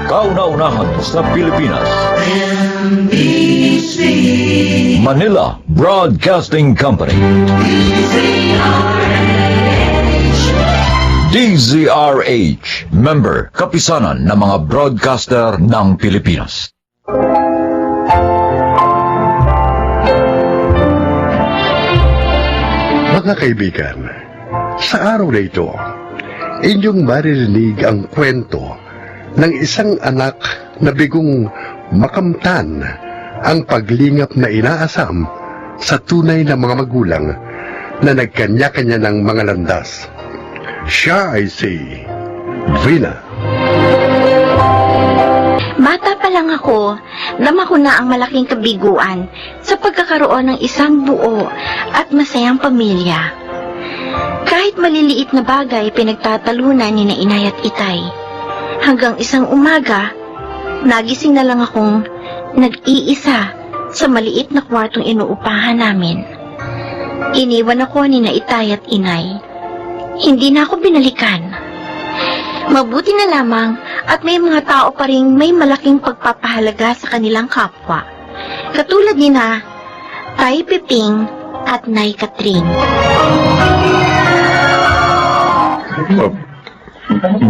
Kauna-unahan sa Pilipinas. Manila Broadcasting Company. DZRH, member, kapisanan ng mga broadcaster ng Pilipinas. Mga kaibigan, sa araw na ito, inyong maririnig ang kwento ng isang anak na bigong makamtan ang paglingap na inaasam sa tunay na mga magulang na nagkanya-kanya ng mga landas. Siya ay si Vina. Bata pa lang ako, dama ko na ang malaking kabiguan sa pagkakaroon ng isang buo at masayang pamilya. Kahit maliliit na bagay pinagtatalunan ni na inay at itay. Hanggang isang umaga, nagising na lang akong nag-iisa sa maliit na kwartong inuupahan namin. Iniwan ako ni na itay at inay. Hindi na ako binalikan. Mabuti na lamang at may mga tao pa ring may malaking pagpapahalaga sa kanilang kapwa. Katulad ni na Tay Piping at Nay Catherine.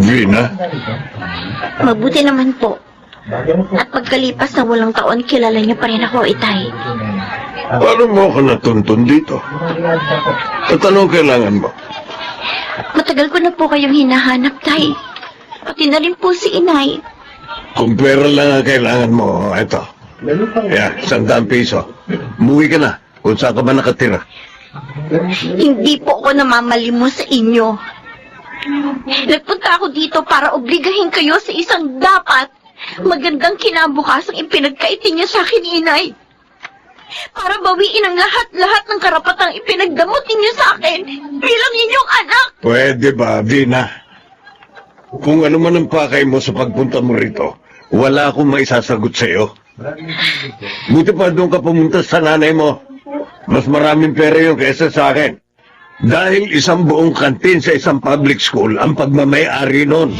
Vina? Mabuti naman po. At pagkalipas ng walang taon, kilala niyo pa rin ako, itay. Paano mo ako natuntun dito? At anong kailangan mo? Matagal ko na po kayong hinahanap, tay. Pati na rin po si inay. Kung pera lang ang kailangan mo, ito. Yeah, 100 piso. Umuwi ka na kung saan ka ba nakatira. Hindi po ako namamalimos sa inyo. Nagpunta ako dito para obligahin kayo sa isang dapat magandang kinabukasang ipinagkaitin niyo sa akin, inay. Para bawiin ang lahat-lahat ng karapatang ipinagdamot ninyo sa akin bilang inyong anak. Pwede ba, Vina? Kung ano man ang pakay mo sa pagpunta mo rito, wala akong maisasagot sa iyo. Buti pa doon ka pumunta sa nanay mo. Mas maraming pera yun kaysa sa akin. Dahil isang buong kantin sa isang public school ang pagmamay-ari nun.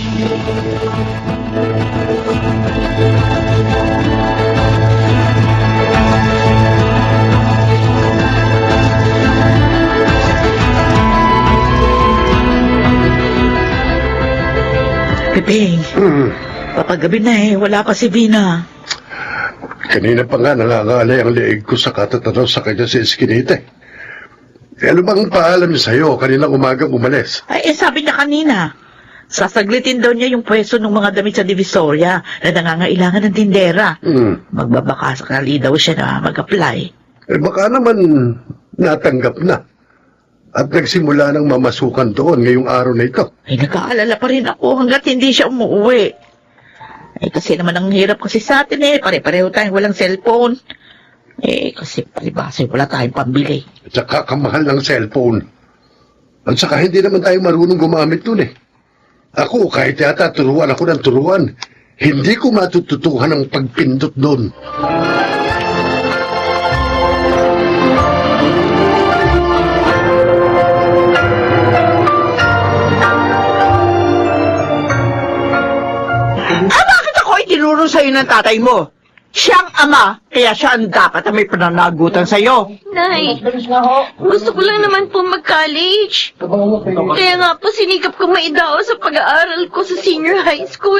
Piping, papagabi na wala pa si Vina. Kanina pa nga nangangalay ang leeg ko sa katatanaw sa kanya si Eskinita. Ano bang paalam niya sa'yo kaninang umagang umalis? Ay, sabi niya kanina, sasaglitin daw niya yung pwesto ng mga damit sa Divisoria na nangangailangan ng tindera. Magbabakasakali daw siya na mag-apply. Baka naman natanggap na. At nagsimula ng mamasukan doon ngayong araw na ito. Ay, nag-aalala pa rin ako hanggat hindi siya umuwi. Ay, kasi naman ang hirap kasi sa atin pare-pareho tayong walang cellphone. Kasi palibasa wala tayong pambili. At saka kamahal ng cellphone. At saka hindi naman tayo marunong gumamit nun Ako, kahit yata turuan ako ng turuan, hindi ko matututuhan ang pagpindot doon. Bakit ako itinuro sa'yo ng tatay mo? Siyang ama, kaya siya ang dapat na may pananagutan sa'yo. Nay, gusto ko lang naman po mag-college. Kaya nga po sinikap ko maidaos sa pag-aaral ko sa senior high school.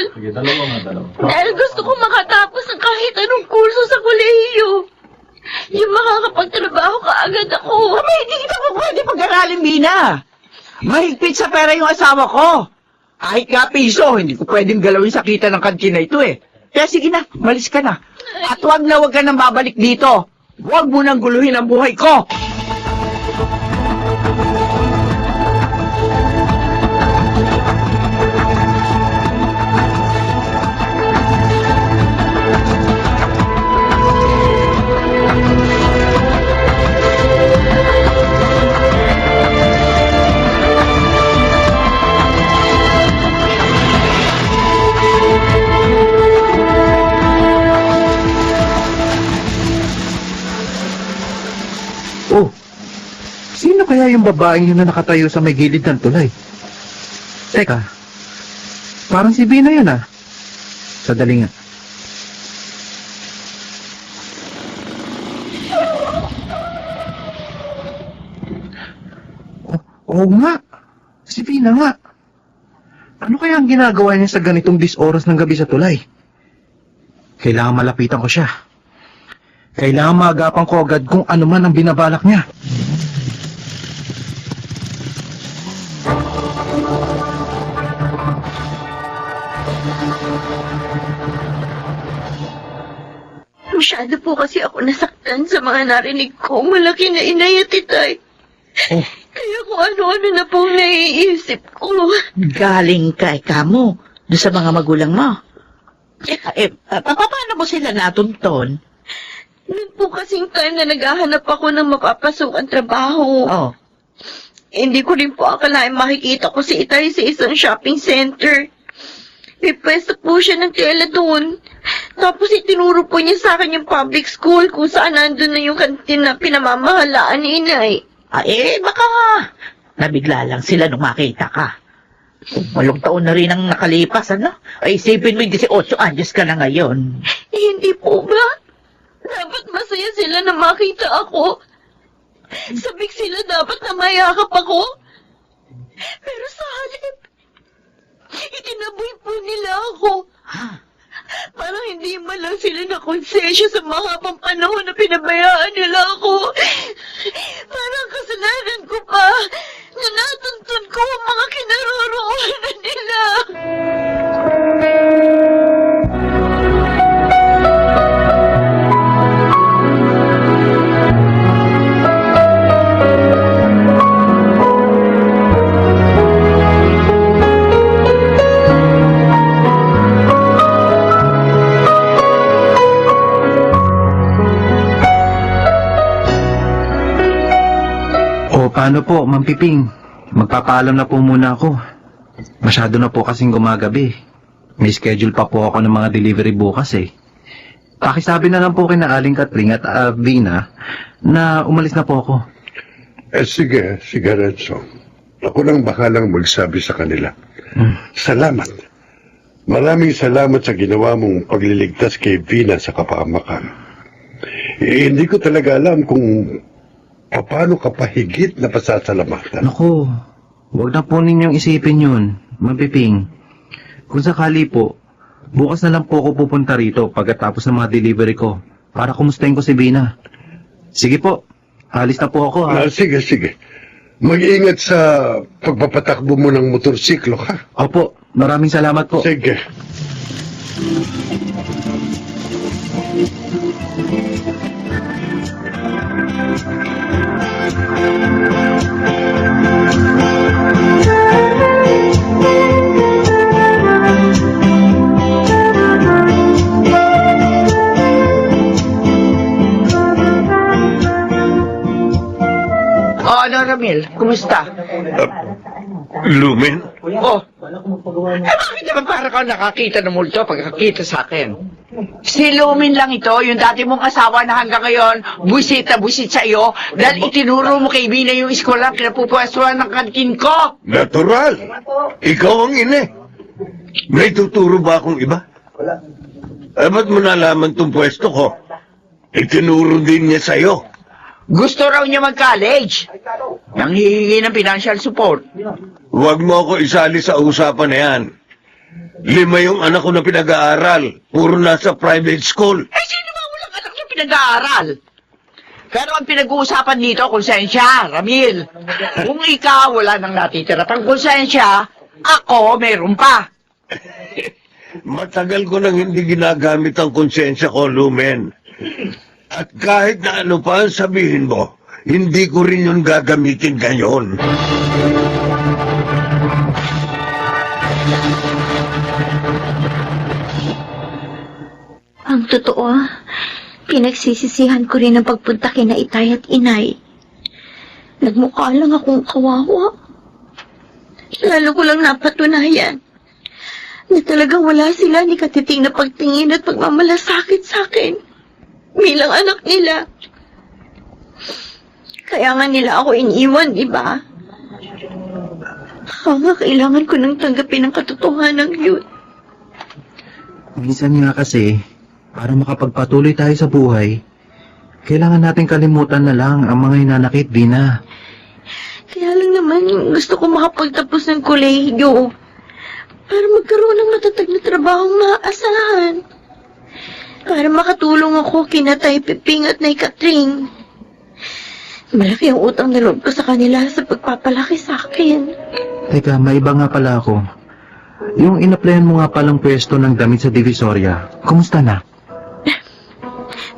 Dahil gusto ko makatapos ng kahit anong kurso sa kolehiyo. Yung makakapagtrabaho kaagad ako. Kami, hindi kita po pwede pag-aralin, Bina. Mahigpit sa pera yung asawa ko. Kahit nga piso, hindi ko pwedeng galawin sa kita ng kantina ito Kaya sige na, malis ka na. At wag ka nang babalik dito. Huwag mo nang guluhin ang buhay ko. Oh, sino kaya yung babaeng yun na nakatayo sa may gilid ng tulay? Teka, parang si Bina yun ah. Sadali nga. Oo nga, si Bina nga. Ano kaya ang ginagawa niya sa ganitong oras ng gabi sa tulay? Kailangan malapitan ko siya. Kailangan maagapan ko agad kung ano man ang binabalak niya. Masyado po kasi ako nasaktan sa mga narinig ko. Malaki na inay at itay. Oh. Kaya kung ano-ano na pong naiisip ko. Galing ka, kamo, doon sa mga magulang mo. Paano mo sila natunton? Noon po kasing time na naghahanap ako ng mapapasukan trabaho. Oh. Hindi ko rin po akalain makikita ko si itay sa isang shopping center. May pwesto po siya ng tela doon. Tapos itinuro po niya sa akin yung public school kung saan nandun na yung kantin na pinamamahalaan ni inay. Baka nabigla lang sila nung makita ka. Walong taon na rin ang nakalipas, ano? Isipin mo yung 18 anyos ka na ngayon. Hindi po ba? Dapat masaya sila na makita ako. Sabik sila dapat na mayakap ako. Pero sa halip, itinaboy po nila ako. Parang hindi man lang sila nakonsensya sa mahabang panahon na pinabayaan nila ako. Parang kasalanan ko pa na natuntun ko ang mga kinaroroonan nila. Paano po, Ma'am Piping? Magpapaalam na po muna ako. Masyado na po kasing gumagabi. May schedule pa po ako ng mga delivery bukas eh. Pakisabi na lang po kina Aling Katring at Vina na umalis na po ako. Sige, Renzo. Ako nang bakalang magsabi sa kanila. Salamat. Maraming salamat sa ginawa mong pagliligtas kay Vina sa kapahamakan. Hindi ko talaga alam kung paano ka pahigit na pasasalamatan. Naku, huwag na po ninyong isipin yun, Ma'am Piping. Kung sakali po, bukas na lang po ako pupunta rito pagkatapos ng mga delivery ko para kumustahin ko si Vina. Sige po, alis na po ako ha. Sige. Mag-ingat sa pagpapatakbo mo ng motorsiklo, ha? Opo, maraming salamat po. Sige. Ano, Ramil? Kumusta? Lumen? Bakit naman para ka nakakita ng multo pagkakita sa akin? Si Lumin lang ito, yung dati mong asawa na hanggang ngayon, buwisit sa iyo, dahil itinuro mo kay Bina yung eskwela pinapupwestuhan ng kantin ko. Natural. Ikaw ang ine. May tuturo ba akong iba? Ba't mo nalaman tong pwesto ko? Itinuro din niya sa'yo. Gusto raw niya mag-college. Nang hihingi ng financial support. Huwag mo ako isali sa usapan na yan. 5 yung anak ko na pinag-aaral. Puro nasa private school. Sino ba walang anak niya pinag-aaral? Pero ang pinag-uusapan dito, konsensya, Ramil. Kung ikaw wala nang natitira pang konsensya, ako meron pa. Matagal ko nang hindi ginagamit ang konsensya ko, Lumen. At kahit na ano pa ang sabihin mo, hindi ko rin yun gagamitin ngayon. Ang totoo, pinagsisisihan ko rin ang pagpunta kina itay at inay. Nagmukha lang akong kawawa. Lalo ko lang napatunayan na talagang wala sila ni katiting na pagtingin at pagmamalasakit sa akin bilang anak nila. Kaya nga nila ako iniwan, di ba? Kailangan ko nang tanggapin ang katotohanan yun. Minsan nga kasi, para makapagpatuloy tayo sa buhay, kailangan natin kalimutan na lang ang mga hinanakit, Vina. Kaya lang naman, gusto ko makapagtapos ng kolehiyo. Para magkaroon ng matatag na trabahong maaasahan. Para makatulong ako kina Tay Piping at Nay Katring. Malaki ang utang na loob ko sa kanila sa pagpapalaki sa akin. Teka, may iba nga pala ako. Yung inaplayan mo nga palang pwesto ng damit sa Divisoria, kumusta na?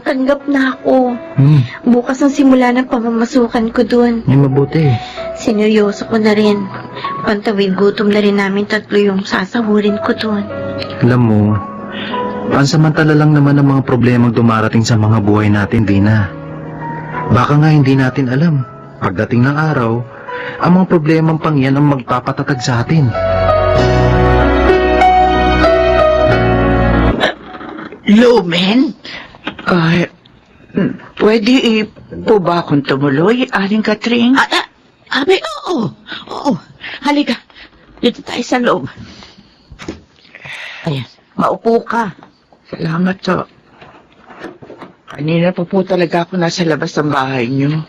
Tanggap na ako. Hmm, Bukas ang simula ng pamamasukan ko dun. may mabuti. Sineryoso ko na rin. Pantawid gutom na rin namin tatlo yung sasahurin ko dun. Alam mo, pansamantala lang naman ang mga problemang dumarating sa mga buhay natin, Dina. Baka nga hindi natin alam. Pagdating ng araw, ang mga problemang pang yan ang magpapatatag sa atin. Lumen? Pwede po ba akong tumuloy, Aling Katring? Abe, oo. Oo. Halika. Dito tayo sa loob. Ayan. Maupo ka. Salamat to. Kanina pa po talaga ako nasa labas ng bahay niyo.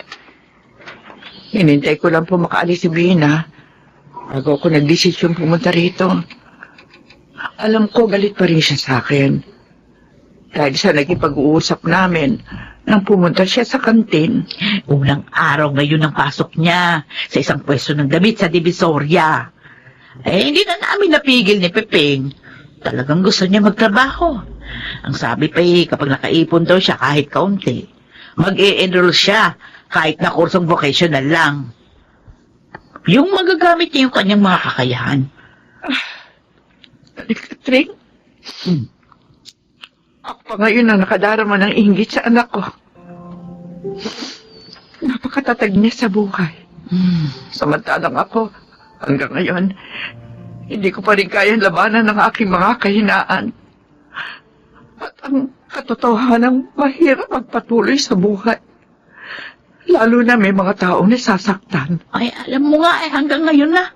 Hinintay ko lang po makaalis si Bina bago ako nagdesisyon pumunta rito. Alam ko galit pa rin siya sa akin. Dahil sa nagipag-uusap namin nang pumunta siya sa kantin. Unang araw ngayon ang pasok niya sa isang pwesto ng damit sa Divisoria. Hindi na namin napigil ni Pepeng. Talagang gusto niya magtrabaho. Ang sabi pa kapag nakaipon daw siya kahit kaunti, mag-e-enroll siya kahit na kursong vocational lang. Yung magagamit niya yung kanyang mga kakayahan. Katring? Ako pa ngayon ang nakadarama ng inggit sa anak ko. Napakatatag niya sa buhay. Samantalang ako, hanggang ngayon, hindi ko pa rin kayang labanan ng aking mga kahinaan. At ang katotohanan mahirap magpatuloy sa buhay. Lalo na may mga taong nasasaktan. Ay, alam mo nga hanggang ngayon na.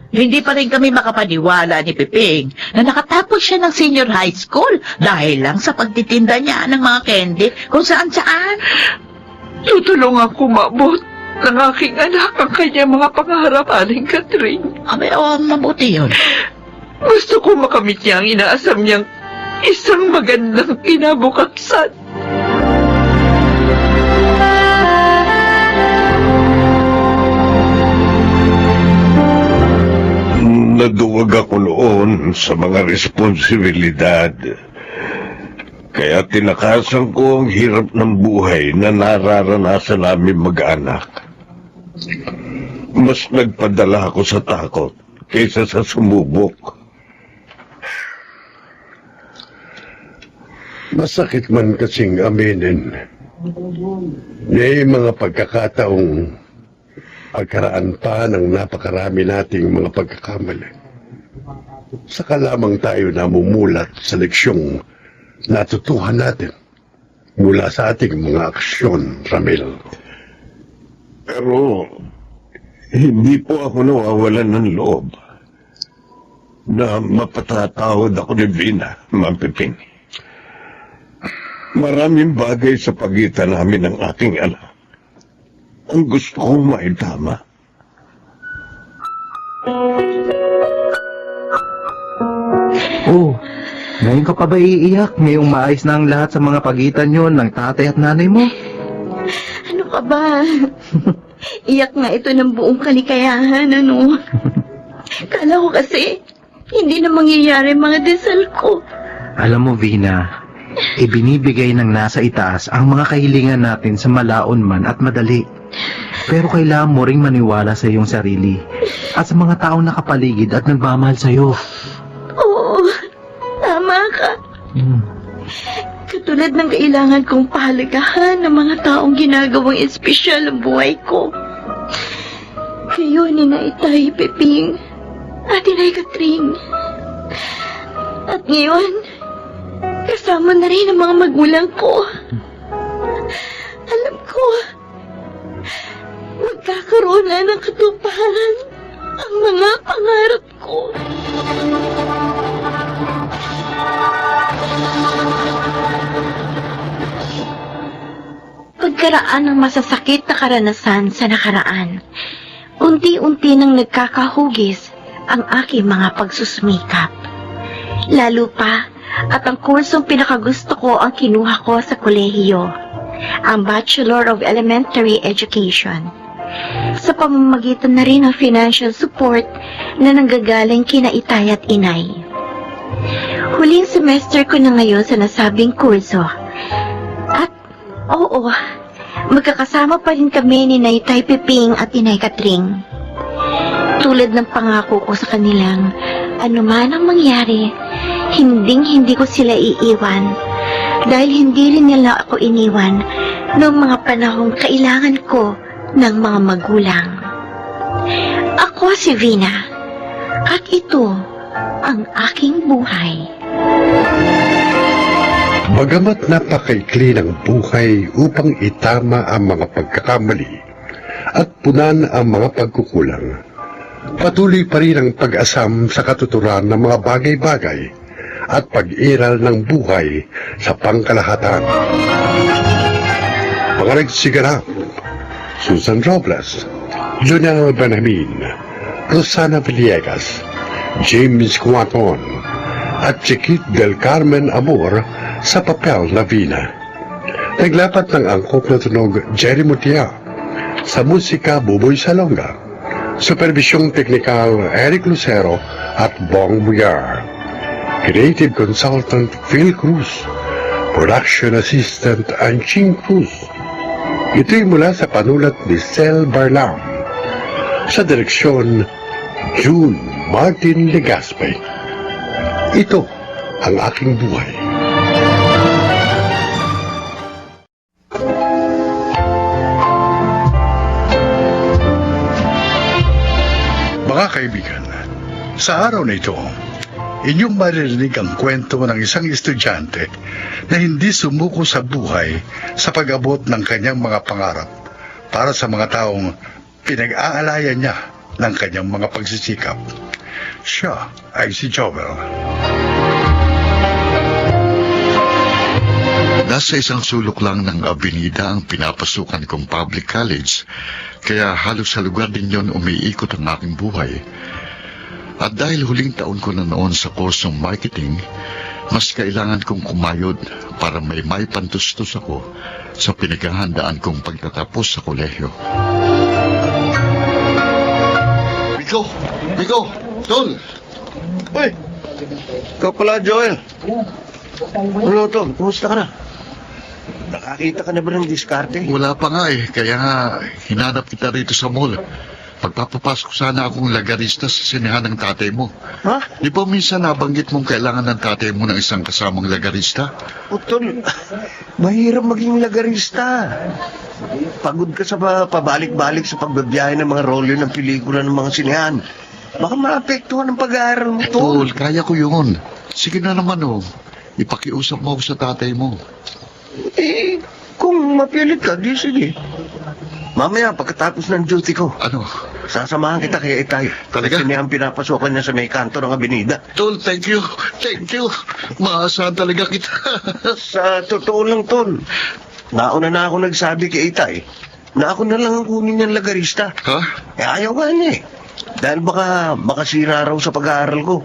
Hindi pa rin kami makapaniwala ni Pepeng na nakatapos siya ng senior high school dahil lang sa pagtitinda niya ng mga candy kung saan-saan. Tutulungan ko maabot ng aking anak ang kanyang mga pangarap, Aling Katring. Abe, mabuti yun. Gusto ko makamit niya ang inaasam niyang isang magandang kinabukasan. Naduwag ako noon sa mga responsibilidad. Kaya tinakasan ko ang hirap ng buhay na nararanasan namin mag-anak. Mas nagpadala ako sa takot kaysa sa sumubok. Masakit man kasing aminin. May mga pagkakataong pagkaraan pa ng napakarami nating mga pagkakamali. Saka lamang tayo namumulat sa leksyong natutuhan natin mula sa ating mga aksyon, Ramil. Pero hindi po ako nawawalan ng loob na mapatatawad ako ni Vina, Ma'am Pepeng. Maraming bagay sa pagitan namin ng aking anak ang gusto kong maitama. Oh, ngayon ka pa ba iiyak? Ngayong maayos na ang lahat sa mga pagitan yon ng tatay at nanay mo? Ano ka ba? Iyak nga ito ng buong kalikayahan, ano? Kala ko kasi, hindi na mangyayari mga dasal ko. Alam mo, Vina, ibinibigay ng nasa itaas ang mga kahilingan natin sa malaon man at madali. Pero kailangan mo ring maniwala sa iyong sarili at sa mga taong nakapaligid at nagmamahal sa iyo. Oo, tama ka. Katulad ng kailangan kong pahalagahan ng mga taong ginagawang espesyal ang buhay ko. Kayo ni Naitay Peping at Inay Katring. At ngayon, kasama na rin ang mga magulang ko. Alam ko, magkakaroon na ng katuparan ang mga pangarap ko. Pagkaraan ng masasakit na karanasan sa nakaraan, unti-unti nang nagkakahugis ang aking mga pagsusumikap. Lalo pa at ang kursong pinakagusto ko ang kinuha ko sa kolehiyo, ang Bachelor of Elementary Education. Sa pamamagitan na rin ng financial support na nanggagaling kina itay at inay. Huling semester ko na ngayon sa nasabing kurso. At oo, magkakasama pa rin kami ni Naitay Piping at Inay Katring. Tulad ng pangako ko sa kanilang, anuman ang mangyari, hindi ko sila iiwan dahil hindi rin nila ako iniwan noong mga panahong kailangan ko ng mga magulang. Ako si Vina at ito ang aking buhay. Bagamat napakaikli ng buhay upang itama ang mga pagkakamali at punan ang mga pagkukulang, patuloy pa rin ang pag-asam sa katuturan ng mga bagay-bagay at pag-iral ng buhay sa pangkalahatan. Mga nagsiganap, Susan Robles, Junel Benjamin, Rosana Villegas, James Cuaton, at Chiquit del Carmen Amor sa papel na Vina. Naglapat ng angkop na tunog Jerry Mutia, sa musika Buboy Salonga, supervisyong teknikal Eric Lucero at Bong Muyar, creative consultant Phil Cruz, production assistant Anching Cruz. Ito'y mula sa panulat ni Sel Barlam, sa direksyon June Martin Legaspe. Ito ang aking buhay. Mga kaibigan, sa araw na ito, inyong maririnig ang kwento ng isang estudyante na hindi sumuko sa buhay sa pag-abot ng kanyang mga pangarap para sa mga taong pinag-aalayan niya ng kanyang mga pagsisikap. Siya ay si Joel. Nasa isang sulok lang ng Avenida ang pinapasukan kong public college, kaya halos sa lugar din yon umiikot ang aking buhay. At dahil huling taon ko na noon sa kursong marketing, mas kailangan kong kumayod para may pantustos ako sa pinaghahandaan kong pagtatapos sa kolehiyo. Miko! Tol! Uy! Ikaw pala, Joel. Ano, Tol? Kumusta ka na? Nakakita ka na ba ng diskarte? Wala pa nga kaya nga hinanap kita rito sa mall. Pagpapapasok sana akong lagarista sa sinehan ng tatay mo. Ha? Di ba minsan nabanggit mong kailangan ng tatay mo ng isang kasamang lagarista? O, Tol, mahirap maging lagarista. Pagod ka sa pabalik-balik sa pagbabiyahe ng mga rolyo ng pelikula ng mga sinehan. Baka maapektuhan ang pag-aaral mo, Tol. Tol, kaya ko yun. Sige na naman ipakiusap mo ako sa tatay mo. Kung mapilit ka, di sige. Mamaya, pagkatapos ng duty ko, Ano? sasamahan kita kay Itay. Talaga? Kasi niyang pinapasokan niya sa may kanto ng Avenida. Tol, thank you. Thank you. Maasahan talaga kita. Sa totoo lang, Tol, nauna na ako nagsabi kay Itay na ako na lang ang kunin niyang lagarista. Ha? Ayaw nga niya Dahil baka makasira raw sa pag-aaral ko.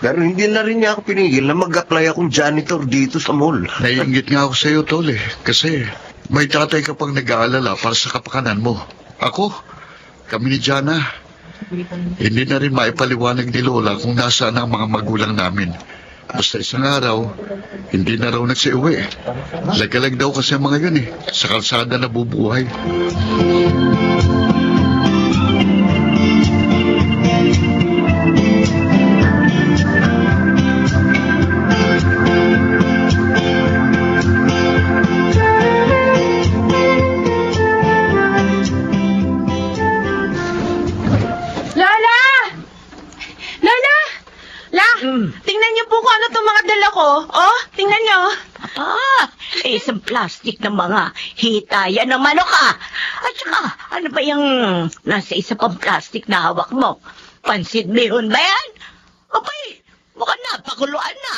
Pero hindi na rin niya ako pinigil na mag-apply akong janitor dito sa mall. Naiingit nga ako sa iyo, Tol Kasi may tatay ka pang nag-aalala para sa kapakanan mo. Ako, kami ni Jana. Hindi na rin maipaliwanag ni Lola kung nasaan ang mga magulang namin. Basta isang araw, hindi na raw nagsiuwi. Lagalag daw kasi ang mga yun sa kalsada na bubuhay. Tingnan niyo po kung ano itong mga dala ko. Oh, tingnan niyo. Isang plastic na mga hitayan ng manok ah. At saka, ano ba yung nasa isa pang plastic na hawak mo? Pansit bihon ba yan? Abay, mukhang napakuluan na.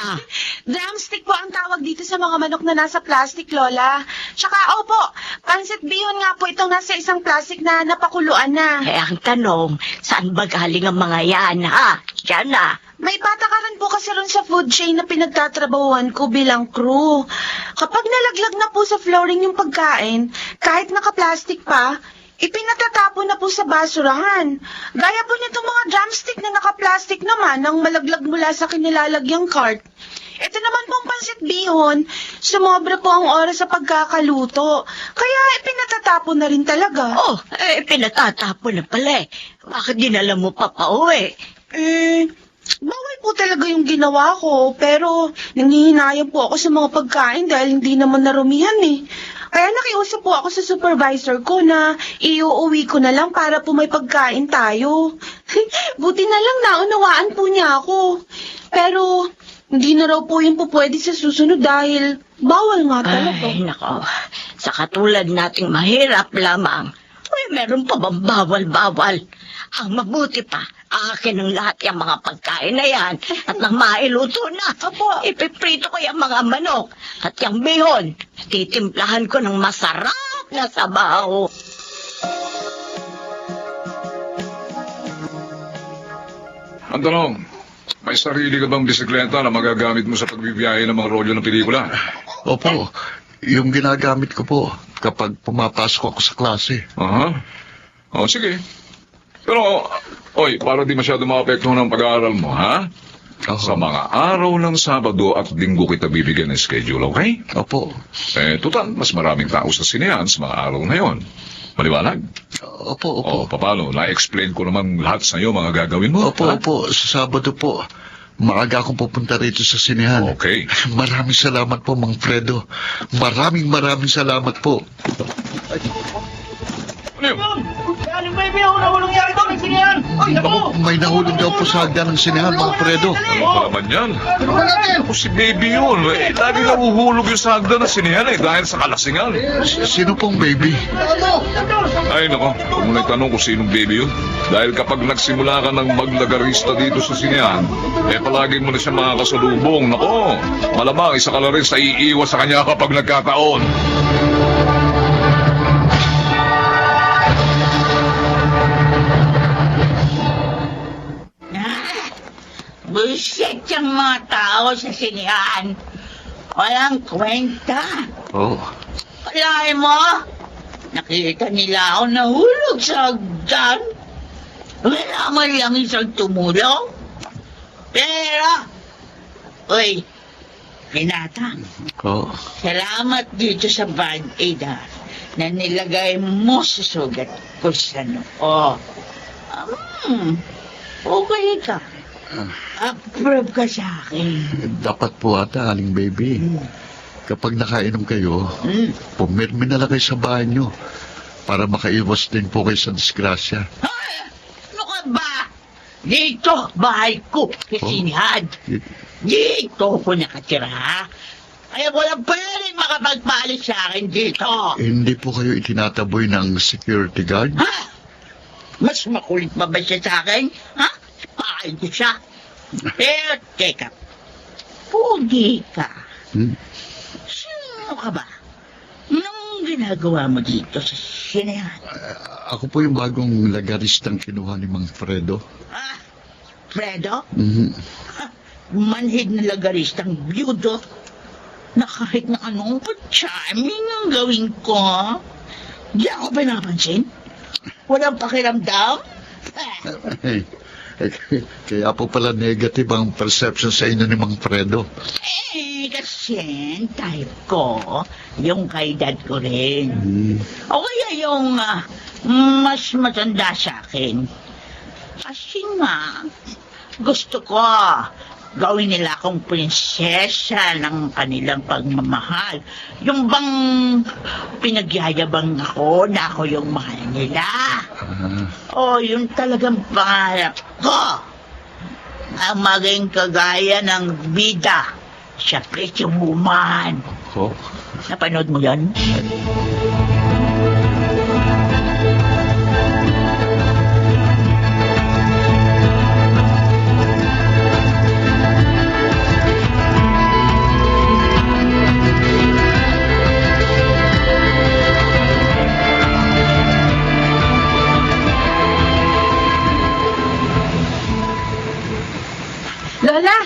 Drumstick po ang tawag dito sa mga manok na nasa plastic, Lola. Tsaka, opo, pansit bihon nga po itong nasa isang plastic na napakuluan na. Eh, ang tanong, saan ba galing ang mga yan, ha? Diyan na. May patakaran po kasi ron sa food chain na pinagtatrabahuan ko bilang crew. Kapag nalaglag na po sa flooring yung pagkain, kahit naka-plastic pa, ipinatatapon na po sa basurahan. Gaya po nitong mga drumstick na naka-plastic naman nang malaglag mula sa kinilalagyang cart. Ito naman pong pansit bihon, sumobra po ang oras sa pagkakaluto. Kaya ipinatatapon na rin talaga. Oh, pinatatapon na pala eh. Bakit dinala mo pa pauwi? Bawal po talaga yung ginawa ko, pero nanghihinayang po ako sa mga pagkain dahil hindi naman narumihan eh. Kaya nakiusap po ako sa supervisor ko na iuuwi ko na lang para po may pagkain tayo. Buti na lang naunawaan po niya ako. Pero hindi na raw po yun po pwede sa susunod dahil bawal nga talaga. Ay, nako. Sa katulad nating mahirap lamang, meron pa bang bawal-bawal? Ang mabuti pa, akin ang lahat yung mga pagkain na yan at nang mailuto na. Apo. Ipiprito ko yung mga manok at yung bihon. Titimplahan ko ng masarap na sabaw. Ang tanong, may sarili ka bang bisikleta na magagamit mo sa pagbibiyahe ng mga rolyo ng pelikula? Opo, yung ginagamit ko po kapag pumapasok ako sa klase. Aha. O, sige. Pero, oy, para di masyado maapektuhan ng pag-aaral mo, ha? Oho. Sa mga araw ng Sabado at Linggo kita bibigyan ng schedule, okay? Opo. Total, mas maraming tao sa sinehan sa mga araw na yon. Maliwanag? Opo, opo. O, paano? Na-explain ko naman lahat sa iyo mga gagawin mo. Opo, ha? opo. Sa Sabado po, maaga akong pupunta rito sa sinehan. Okay. Maraming salamat po, Mang Fredo. Maraming salamat po. Ano yun? Aling baby, walang nangyari doon, nagsinihan. Ay, Ako, may nahulog daw po sa hagdan ng sinehan, Mang Fredo. Ano ba naman yan? Ako si baby yun. Lagi nahuhulog yung sa hagdan ng sinehan dahil sa kalasingan. Sino pong baby? Ay, nako. Huwag mo na itanong kung sinong baby yun. Dahil kapag nagsimula ka ng maglagarista dito sa sinehan, palagi mo na siya makakasalubong. Nako, malamang isa ka na rin sa iiwas sa kanya kapag nagkataon. Bullshit yung mga tao sa sinihan. Walang kwenta. Oh, Wala mo? Nakita nila ako nahulog sa hagdan. Wala man lang isang tumulong. Pero, uy, Renata, oh. salamat dito sa Band-Aid na nilagay mo sa sugat ko sa noo. Okay ka. Approve ka sa akin. Dapat po ata, Aling Baby. Kapag nakainom kayo, pumirmi na lang kayo sa bahay nyo para makaiwas din po kayo sa disgrasya. Ano ka ba? Dito, bahay ko, kasinihan. Dito ako nakatira. Kaya walang pwedeng makapagpalit sa akin dito. Hindi po kayo itinataboy ng security guard? Ha? Mas makulit pa ba siya sa akin? Ha? Pahay ko siya. Pero, teka. Pugi ka. Sino ka ba? Anong ginagawa mo dito sa sinehan? Ako po yung bagong lagaristang kinuha ni Mang Fredo. Ha? Fredo? Mhm. Manhid na lagaristang byudo na kahit na anong charming ang gawin ko. Di ako pinapansin? Walang pakiramdam? Kaya po pala negative ang perception sa inyo ni Mang Fredo. Kasi type ko, yung kay dad ko rin. O kaya yung mas matanda sa akin. Kasi nga, gusto ko gawin nila akong prinsesa ng kanilang pagmamahal. Yung bang pinagyayabang ako na ako yung mahal nila. O yung talagang pangarap ko. Ang maging kagaya ng bida sa Pretty Woman. Oh, Napanood mo yan? Lola,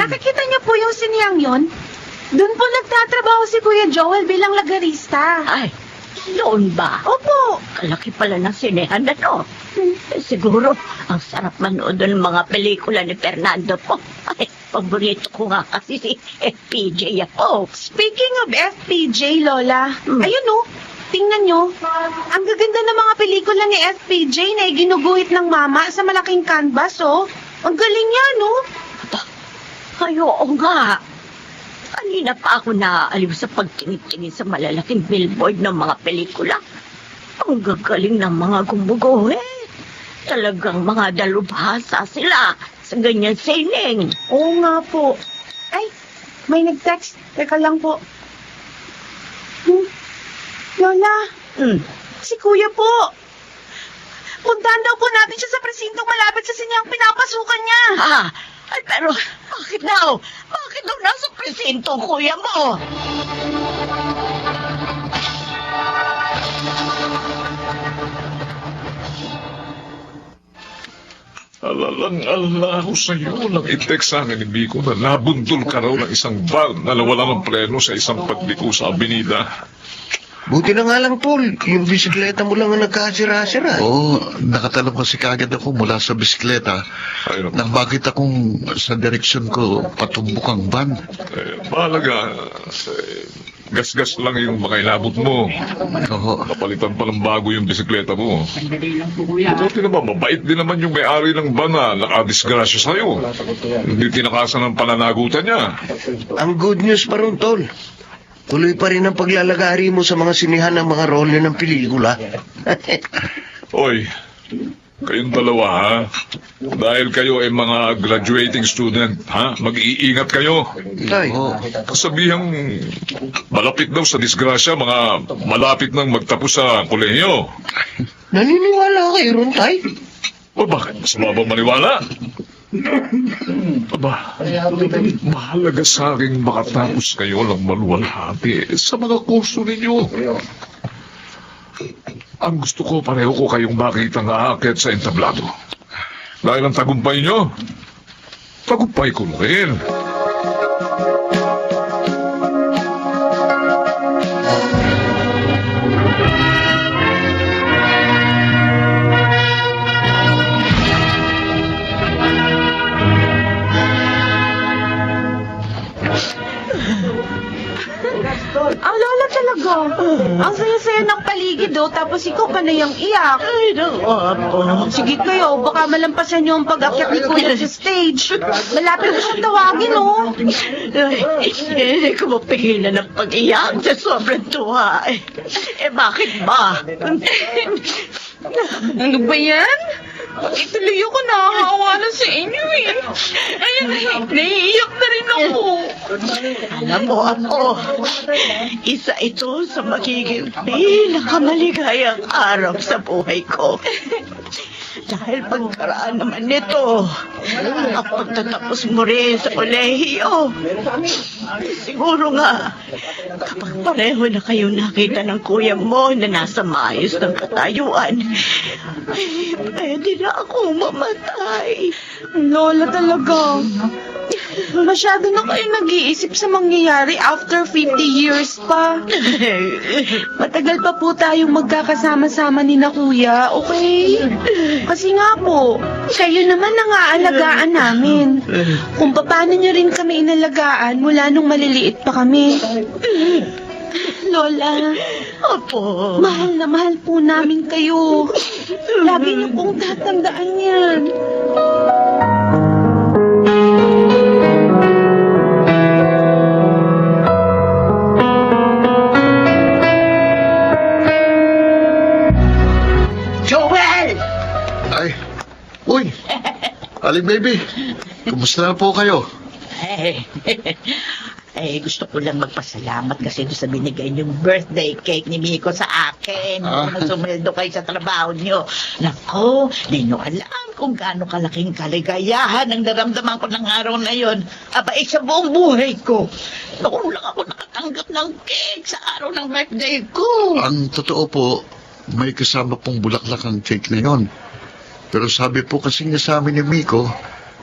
nakikita niyo po yung siniyang yon? Doon po nagtatrabaho si Kuya Joel bilang lagarista. Ay, doon ba? Opo. Kalaki pala ng sinehan na to. Siguro, ang sarap manood ng mga pelikula ni Fernando po. Ay, paborito ko nga kasi si FPJ ako. Speaking of FPJ, Lola, ayun oh, tingnan nyo. Ang gaganda ng mga pelikula ni FPJ na ginuguhit ng mama sa malaking canvas, oh. Ang galing niya, no? Ay, oo nga. Kanina pa ako naaaliw sa pagtingin-tingin sa malalaking billboard ng mga pelikula. Ang gagaling ng mga gumuguhit. Talagang mga dalubhasa sila sa ganyan sining. Oo nga po. Ay, may nag-text. Teka lang po. Lola, si Kuya po. Puntahan daw po natin siya sa presintong malapit sa sinyang pinapasukan niya. Ay, pero bakit daw? Bakit daw nasa presinto, kuya mo? Alalang-ala ako sa'yo nang i-text sa akin ni Biko na nabundol ka raw ng isang van na nawala ng preno sa isang pagliko sa Avenida. Buti na nga lang, Paul. Yung bisikleta mo lang ang nagkasira-sira. Oo, nakatalong kasi kagad ako mula sa bisikleta. Nang bakit akong sa direksyon ko patumbok ang van. Mahalaga, gas-gas lang yung makailabot mo. Oo. Napalitan pa ng bago yung bisikleta mo. Buti naman, mabait din naman yung may-ari ng van na nakadisgrasya sa'yo. Hindi tinakasan ng pananagutan niya. Ang good news pa ron, Tol. Tuloy pa rin ang paglalagari mo sa mga sinihan ng mga role ng pelikula. Oy, kayong dalawa ha? Dahil kayo ay mga graduating student, ha? Mag-iingat kayo. Tay. Kasabihang malapit daw sa disgrasya, mga malapit nang magtapos sa kolehiyo. Naniniwala kayo ron, Tay? O bakit? Masama bang maniwala? Aba, mahalaga sa akin makatapos kayo ng maluwalhati sa mga kurso ninyo. Ang gusto ko, pareho ko kayong makita na aakyat sa entablado. Dahil ang tagumpay nyo, tagumpay ko rin. Ang lola talaga. Ang saya-saya ng paligid, oh. Tapos ikaw pa na yung iyak. Ay, naku. Sige kayo, baka malampasan niyo ang pag-akyat ni Kuya sa stage. Malapit ko siyang tawagin, oh. Ay, hindi ko mapigilan ng pag-iyak sa sobrang tuwa. Bakit ba? Ano ba yan? Ituloy ako nakahawa na sa inyo, eh. Ayun, naiiyak na rin ako. Alam mo ako, isa ito sa magiging pinakamaligayang araw sa buhay ko. Dahil pagkaraan naman nito, ang pagtatapos mo rin sa kolehiyo. Siguro nga, kapag pareho na kayong nakita ng kuya mo na nasa maayos ng katayuan, ay, pwede na akong mamatay. Lola talaga. Masyado na kayo nag-iisip sa mangyayari after 50 years pa. Matagal pa po tayong magkakasama-sama ni na kuya, okay? Kasi nga po, kayo naman ang aalagaan namin. Kung paano niyo rin kami inalagaan mula nung maliliit pa kami. Lola, Opo. mahal na mahal po namin kayo. Lagi niyo pong tatandaan yan. Joel! Ay, uy, Aling baby, kumusta na po kayo? Gusto ko lang magpasalamat kasi doon sa binigay niyong birthday cake ni Miko sa akin. Kung nagsumildo kayo sa trabaho niyo. Nako, di niyo alam kung gaano kalaking kaligayahan ang naramdaman ko ng araw na yon. Sa buong buhay ko. Noon lang ako nakatanggap ng cake sa araw ng birthday ko. Ang totoo po, may kasama pong bulaklak ang cake na yon. Pero sabi po kasi niya sa amin ni Miko,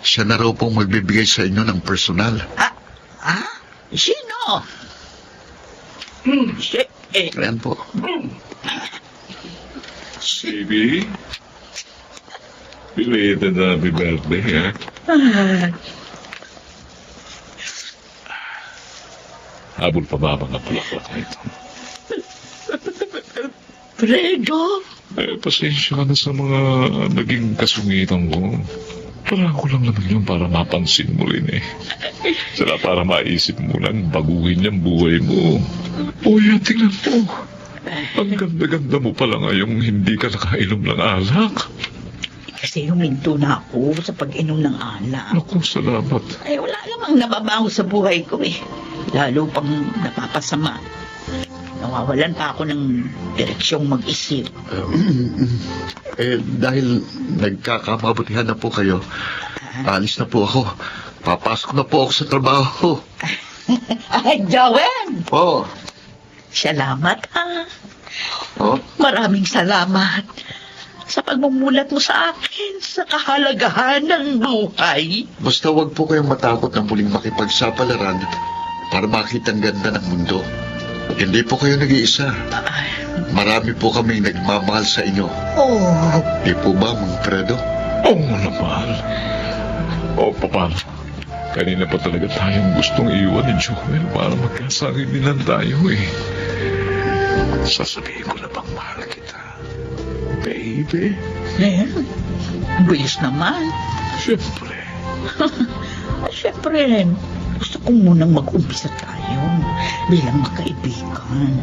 siya na raw pong magbibigay sa inyo ng personal. Sino? Ayan po. Baby? Belated happy birthday, ha? Habol pa ba mga bulaklak na ito? Fredo? Pasensya ka na sa mga naging kasungitan ko. Parang ko lang naman yun para mapansin mo rin eh. Sila para maisip mo lang baguhin yung buhay mo. O yan, tingnan mo. Ang ganda-ganda mo pala ngayong hindi ka nakainom ng alak. Kasi huminto na ako sa pag-inom ng alak. Naku, salamat. Wala namang nababago sa buhay ko eh. Lalo pang napapasama. Nawawalan pa ako ng direksyong mag-isip. Dahil nagkakamabutihan na po kayo, alis na po ako. Papasok na po ako sa trabaho. Joel! Oh. Salamat Oh? Maraming salamat sa pagmumulat mo sa akin sa kahalagahan ng buhay. Basta wag po kayong matakot na muling makipagsapalaran para makita ang ganda ng mundo. Hindi po kayo nag-iisa. Marami po kaming nagmamahal sa inyo. Oh. Di po ba, Mang Fredo? Oo naman. O, paano? Kanina pa talaga tayong gustong iwan ni Joel para magkasanginilan tayo eh. Sasabihin ko na bang mahal kita? Baby? Bilis naman. Siyempre. Siyempre, gusto ko munang mag-umpisa tayo bilang magkaibigan.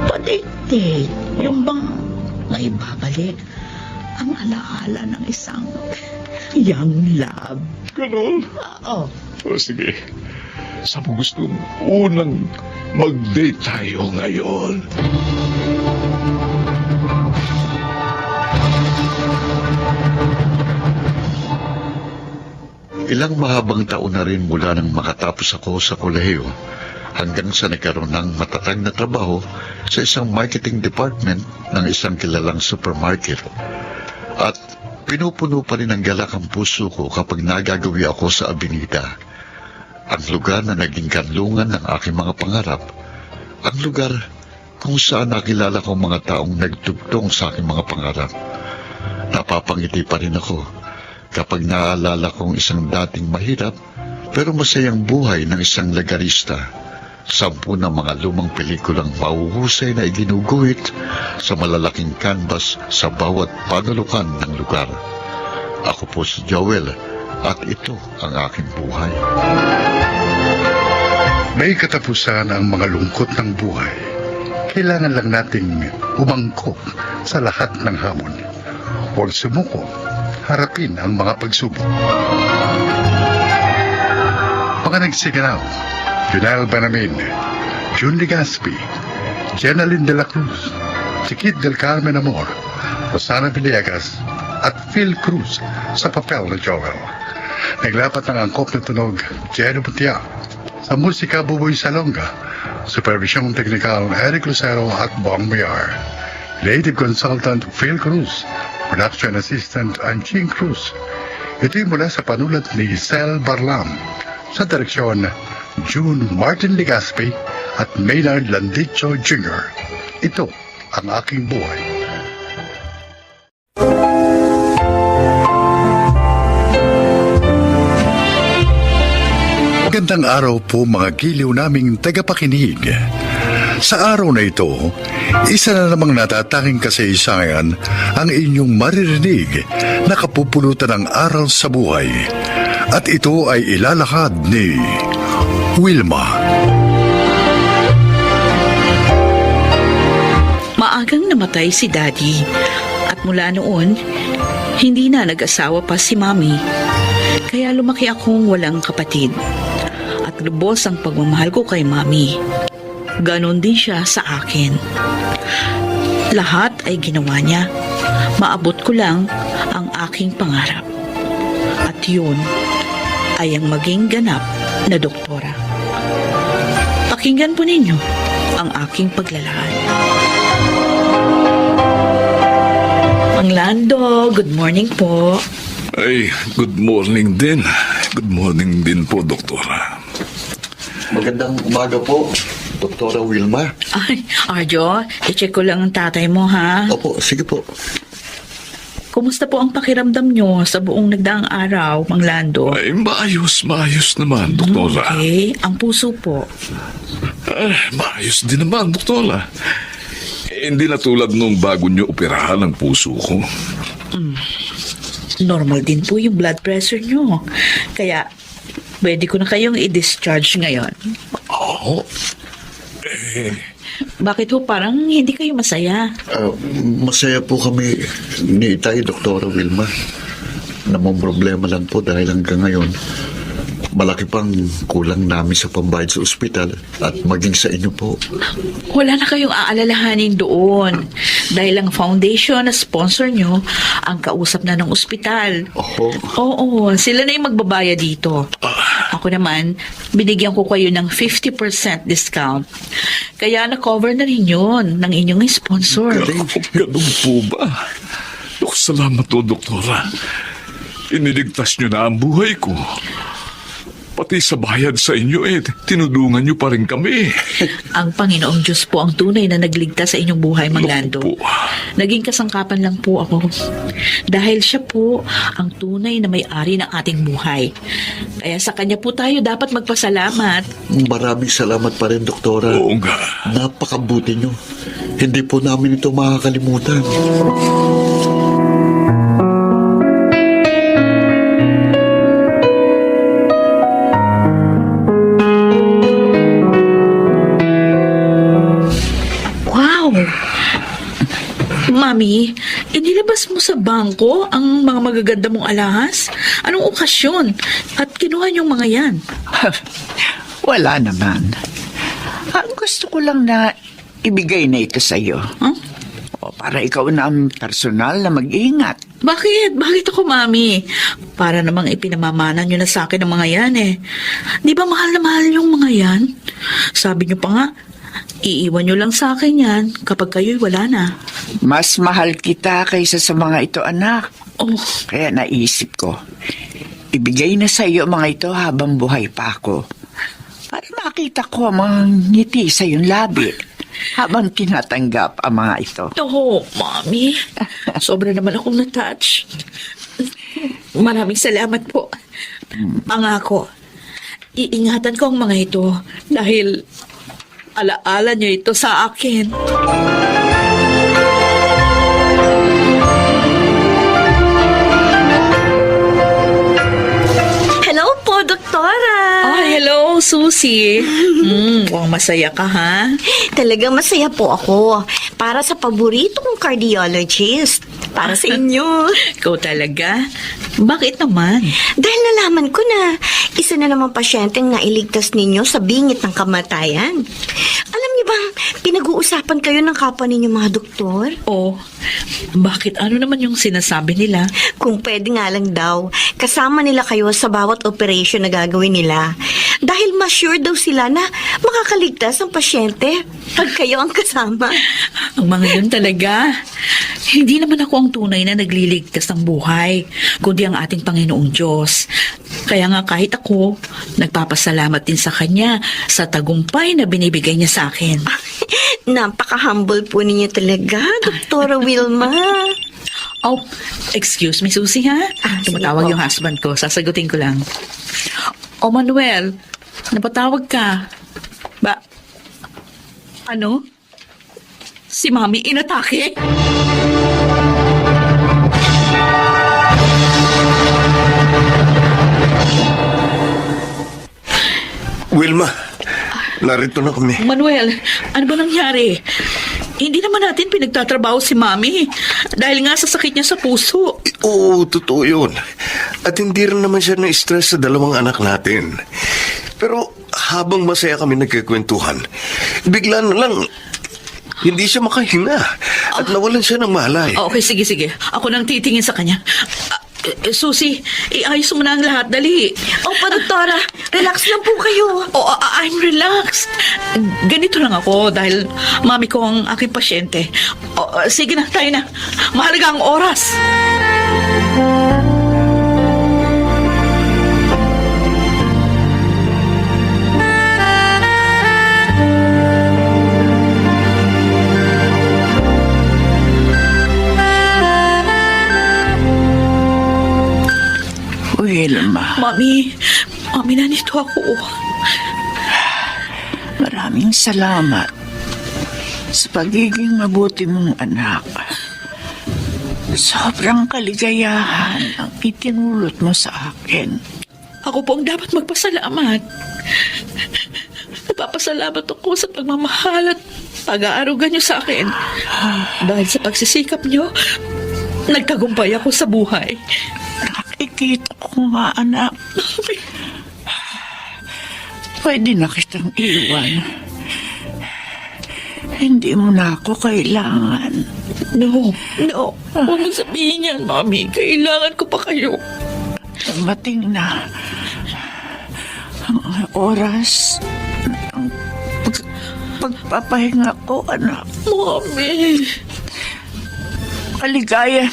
Padate, yung bang may babalik ang alaala ng isang young love. Ganun? Oo. O sige. Saan mo gusto unang mag-date tayo ngayon? Ilang mahabang taon na rin mula nang makatapos ako sa kolehiyo hanggang sa nagkaroon ng matatag na trabaho sa isang marketing department ng isang kilalang supermarket. At pinupuno pa rin ng galak ang puso ko kapag nagagawi ako sa Avenida. Ang lugar na naging kanlungan ng aking mga pangarap. Ang lugar kung saan nakilala ko mga taong nagtugtong sa aking mga pangarap. Napapangiti pa rin ako kapag naaalala kong isang dating mahirap pero masayang buhay ng isang lagarista. 10 ng mga lumang pelikulang mahuhusay na iginuguhit sa malalaking canvas sa bawat panulukan ng lugar. Ako po si Joel at ito ang aking buhay. May katapusan ang mga lungkot ng buhay. Kailangan lang nating umangkop sa lahat ng hamon. Huwag sumuko, harapin ang mga pagsubok. Mga nagsiganaw, Junel Banamin, June Legaspi, Jenaline de la Cruz, Chiquit del Carmen Amor, Rosana Villegas, at Phil Cruz sa papel na Joel. Naglapat ng angkop na tunog, Jeno Butia. Sa musika, Buboy Salonga. Supervision Technical, Eric Lucero at Bong Mayar. Creative Consultant, Phil Cruz. Production Assistant, Anching Cruz. Ito'y mula sa panulat ni Sel Barlam. Sa direksyon, June Martin Legaspi at Maynard Landicho Jr. Ito ang aking buhay. Magandang araw po mga giliw naming tagapakinig. Sa araw na ito, isa na namang natatanging kasaysayan ang inyong maririnig na kapupulutan ng aral sa buhay. At ito ay ilalahad ni Wilma. Maagang namatay si Daddy at mula noon, hindi na nag-asawa pa si Mami. Kaya lumaki akong walang kapatid. At lubos ang pagmamahal ko kay Mami. Ganon din siya sa akin. Lahat ay ginawa niya. Maabot ko lang ang aking pangarap. At yun ay ang maging ganap na doktora. Pakinggan po ninyo ang aking paglalahad. Mang Lando, good morning po. Ay, good morning din. Good morning din po, Doktora. Magandang umaga po, Doktora Wilma. Ay, Arjo, i-check ko lang ang tatay mo, ha? Opo, sige po. Kumusta po ang pakiramdam nyo sa buong nagdaang araw, Mang Lando? Ay, maayos naman, Doktora. Okay, ang puso po. Maayos din naman, Doktora. Hindi na tulad nung bago nyo operahan ang puso ko. Normal din po yung blood pressure nyo. Kaya, pwede ko na kayong i-discharge ngayon. Oo. Bakit ho parang hindi kayo masaya? Masaya po kami ni Itay, Doktora Wilma. Namang problema lang po dahil hanggang ngayon, malaki pang kulang namin sa pambayad sa ospital at maging sa inyo po. Wala na kayong aalalahanin doon. Dahil ang foundation na sponsor nyo, ang kausap na ng ospital. Oo, sila na yung magbabayad dito. Ako naman, binigyan ko kayo ng 50% discount. Kaya na-cover na rin yun ng inyong sponsor. Ganun po ba? Salamat po, Doktora. Iniligtas nyo na ang buhay ko. Pati sa bayad sa inyo tinudungan nyo pa rin kami. Ang Panginoong Diyos po ang tunay na nagligtas sa inyong buhay, Mang Lando. Naging kasangkapan lang po ako. Dahil siya po ang tunay na may-ari ng ating buhay. Kaya sa kanya po tayo dapat magpasalamat. Maraming salamat pa rin, Doktora. Oo nga. Napakabuti nyo. Hindi po namin ito makakalimutan. Mami, inilabas mo sa bangko ang mga magaganda mong alahas? Anong okasyon? At kinuha niyong mga yan? Wala naman. Ang gusto ko lang na ibigay na ito sa iyo. O, para ikaw na ang personal na mag-iingat. Bakit? Bakit ako, Mami? Para namang ipinamamana niyo na sa akin ang mga yan Di ba mahal na mahal yung mga yan? Sabi niyo pa nga, iiwan niyo lang sa akin yan kapag kayo'y wala na. Mas mahal kita kaysa sa mga ito, anak. Kaya naisip ko, ibigay na sa iyo mga ito habang buhay pa ako. Para makita ko ang mga ngiti sa iyong labi habang tinatanggap ang mga ito. Oo, Mami. Sobra naman akong na-touch. Maraming salamat po. Pangako, iingatan ko ang mga ito dahil alaala niyo ito sa akin. Hello po, Doktora! Hello, Susie. Mukhang masaya ka, ha? Talagang masaya po ako. Para sa paborito kong cardiologist. Para sa inyo. Ikaw talaga? Bakit naman? Dahil nalaman ko na isa na naman pasyenteng nailigtas ninyo sa bingit ng kamatayan. Alam niyo bang pinag-uusapan kayo ng kapwa ninyo mga doktor? Bakit? Ano naman yung sinasabi nila? Kung pwede nga lang daw, kasama nila kayo sa bawat operation na gagawin nila. Dahil mas sure daw sila na makakaligtas ang pasyente pag kayo ang kasama. Ang mga yun talaga. Hindi naman ako ang tunay na nagliligtas ng buhay, kundi ang ating Panginoong Diyos. Kaya nga kahit ako, nagpapasalamat din sa Kanya sa tagumpay na binibigay niya sa akin. Napaka-humble po ninyo talaga, Doktora Wilma. Excuse me, Susie, ha? Tumatawag yung husband ko. Sasagutin ko lang. Manuel, napatawag ka. Ano? Si Mami inatake? Wilma, narito na kami. Manuel, ano ba nangyari? Hindi naman natin pinagtatrabaho si Mami dahil nga sa sakit niya sa puso. Oo, totoo yun. At hindi rin naman siya na-stress sa dalawang anak natin. Pero habang masaya kami nagkikwentuhan, bigla na lang, hindi siya makahinga at nawalan siya ng malay. Okay, sige. Ako nang titingin sa kanya. Susie, iayos mo na ang lahat. Dali. Opo, doktora. Relax lang po kayo. I'm relaxed. Ganito lang ako dahil mami ko ang aking pasyente. Sige na, tayo na. Mahalaga ang oras. Wilma, Mami, nandito ako. maraming salamat sa pagiging mabuti mong anak. Sobrang kaligayahan ang itinulot mo sa akin. Ako po ang dapat magpasalamat. Nagpapasalamat ako sa pagmamahal at pag-aaruga niyo sa akin. Dahil sa pagsisikap niyo, nagtagumpay ako sa buhay. Nakikita ko nga, anak. Pwede na kitang iwan. Hindi mo na ako kailangan. No. Huwag mo sabihin yan, Mami. Kailangan ko pa kayo. Dumating na ang oras ng pagpapahinga ko, anak. Mami. Maligaya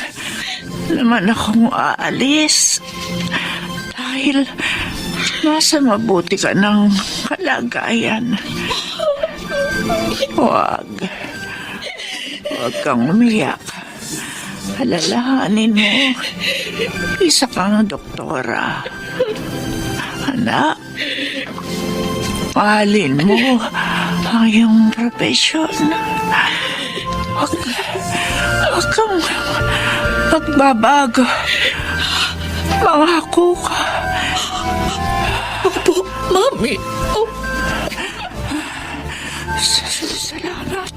naman akong aalis dahil nasa mabuti ka ng kalagayan. Huwag kang umiyak. Alalahanin mo, isa kang doktora. Anak, mahalin mo ang iyong profesyon. Huwag kang magbabago. Mangako ka. Opo, Mami. Salamat.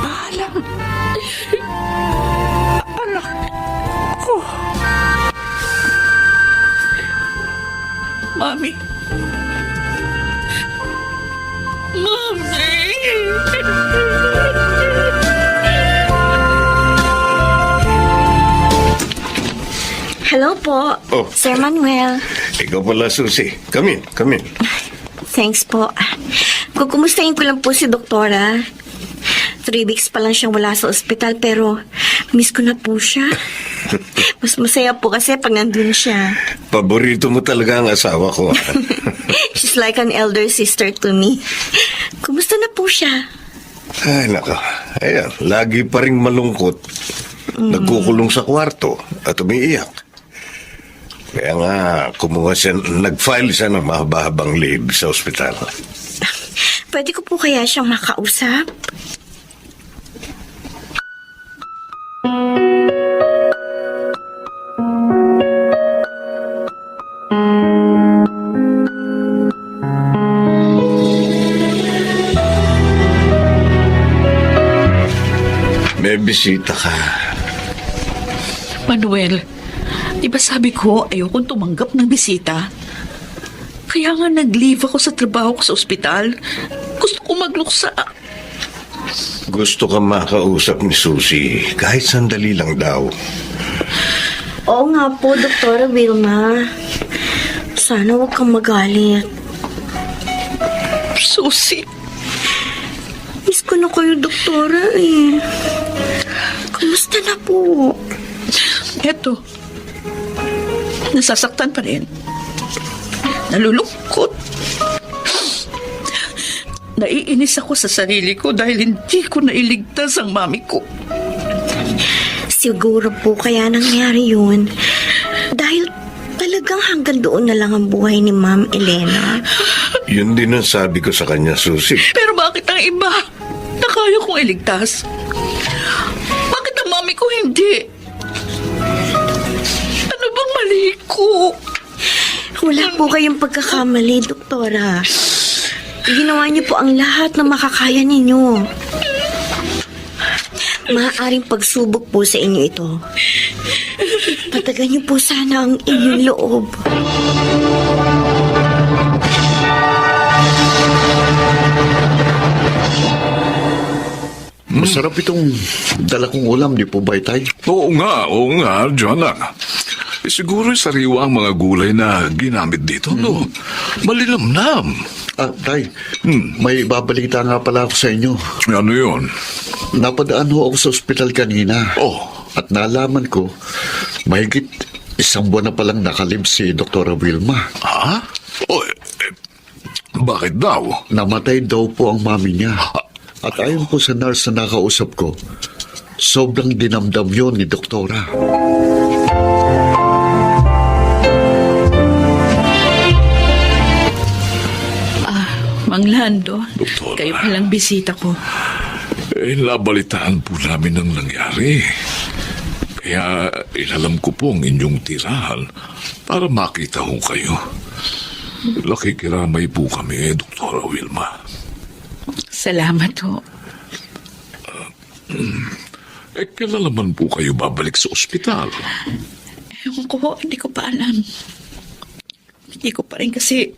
Paalam. Anak ko. Mami. Hello po, Oh. Sir Manuel. Ikaw pala, Susie. Come in. Thanks po. Kukumustahin ko lang po si Doktora. 3 weeks pa lang siyang wala sa ospital pero miss ko na po siya. Mas masaya po kasi pag nandun siya. Paborito mo talaga ang asawa ko. She's like an elder sister to me. Kumusta na po siya? Ay, nako. Ayan, lagi pa rin malungkot. Nagkukulong sa kwarto at umiiyak. Kaya nga, nag-file siya ng mahaba-habang leave sa ospital. Pwede ko po kaya siyang makausap? May bisita ka. Manuel, di ba sabi ko ayokong tumanggap ng bisita? Kaya nga nag-leave ako sa trabaho ko sa ospital. Gusto ko magluksa. Gusto ka makausap ni Susie, kahit sandali lang daw. Oo nga po, Doktora Wilma. Sana huwag kang magalit. Susie. Miss ko na kayo, Doktora eh. Kumusta na po? Eto. Nasasaktan pa rin. Nalulungkot. Naiinis ako sa sarili ko dahil hindi ko nailigtas ang mami ko. Siguro po kaya nangyari yun. Dahil talagang hanggang doon na lang ang buhay ni Ma'am Elena. Yun din ang sabi ko sa kanya, Susie. Pero bakit ang iba na kaya kong iligtas? Bakit ang mami ko hindi? Ano bang mali ko? Wala po kayong pagkakamali, Doktora. Ginawa niyo po ang lahat na makakaya ninyo. Maaaring pagsubok po sa inyo ito. Patagan niyo po sana ang inyong loob. Masarap itong dala kong ulam, di po ba, Tay? Oo nga, Jonah. Siguro sariwa ang mga gulay na ginamit dito, no? Malinamnam. Tay, may babalita nga pala ako sa inyo. Ano yun? Napadaan ho ako sa ospital kanina. Oh, At nalaman ko, mahigit 1 buwan na palang nakalib si Dr. Wilma. ha? Oh, bakit daw? Namatay daw po ang mami niya. At ayon po sa nurse na nakausap ko, sobrang dinamdam yun ni Doktora. Mang Lando, Doktora. kayo palang bisita ko. Nabalitaan po namin ang nangyari. Kaya inalam ko po ang inyong tirahan para makita ho kayo. Nakikiramay po kami, Dr. Wilma. Salamat ho. Kailan naman po kayo babalik sa ospital? Ewan ko, hindi ko pa alam. Hindi ko pa rin kasi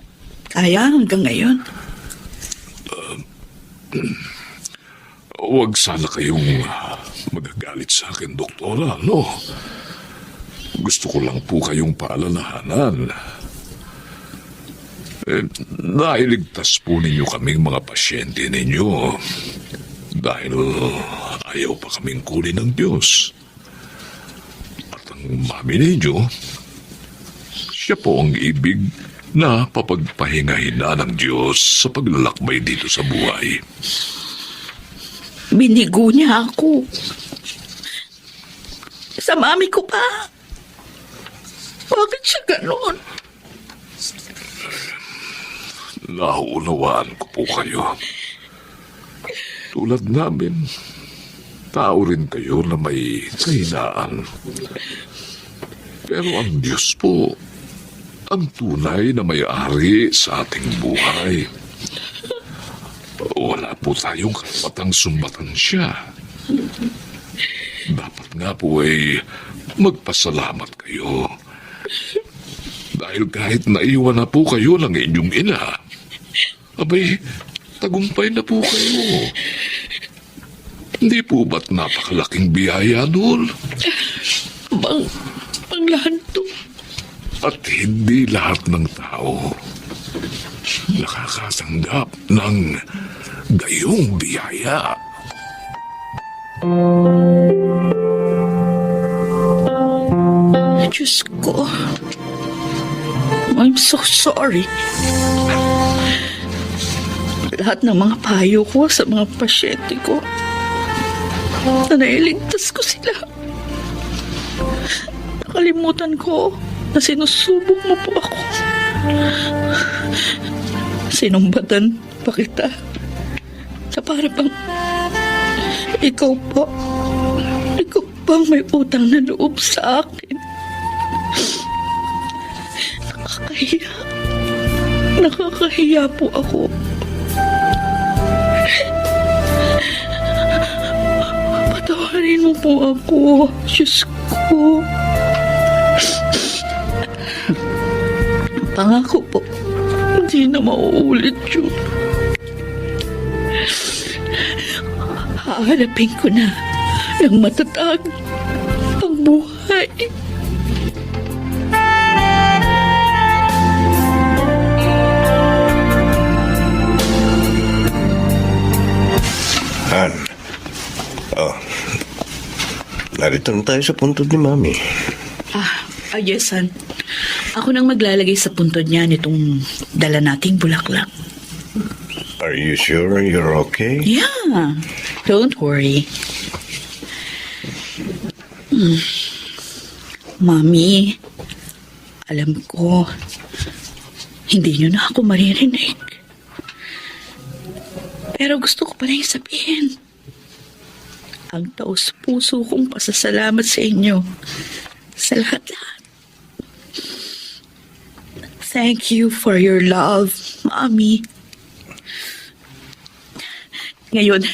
kaya hanggang ngayon. Huwag sana kayong magagalit sa akin, Doktora, no? Gusto ko lang po kayong paalalahanan. Nailigtas po ninyo kaming mga pasyente ninyo dahil ayaw pa kaming kunin ng Diyos. At ang mami ninyo, siya po ang ibig na papagpahingahin na ng Diyos sa paglalakbay dito sa buhay. Binigo niya ako. Sa mami ko pa. Bakit siya ganon? Naunawaan ko po kayo. Tulad namin, tao rin kayo na may kahinaan. Pero ang Diyos po, ang tunay na may-ari sa ating buhay. Wala po tayong karapatang sumbatan siya. Dapat nga po ay magpasalamat kayo. Dahil kahit naiwan na po kayo ng inyong ina, abay, tagumpay na po kayo. Hindi po ba't napakalaking biyaya doon? Panglanto. At hindi lahat ng tao nakakatanggap ng gayong biyaya. Diyos ko. I'm so sorry. Lahat ng mga payo ko sa mga pasyente ko, na nailigtas ko sila. Nakalimutan ko na sinusubok mo po ako. Sinumbatan pa kita na para bang ikaw pa may utang na loob sa akin. Nakakahiya po ako. Patawarin mo po ako, Diyos ko. Pangako po, hindi na mauulit yun. Hahanapin ko na ng matatag ang buhay. Han. Narito na tayo sa puntod ni Mami. Yes, son. Ako nang maglalagay sa puntod niya nitong dala nating bulaklak. Are you sure you're okay? Yeah, don't worry. Mami, alam ko, hindi niyo na ako maririnig. Pero gusto ko pa rin sabihin, ang taos-puso kong pasasalamat sa inyo sa lahat-lahat. Thank you for your love, Mami. Ngayon,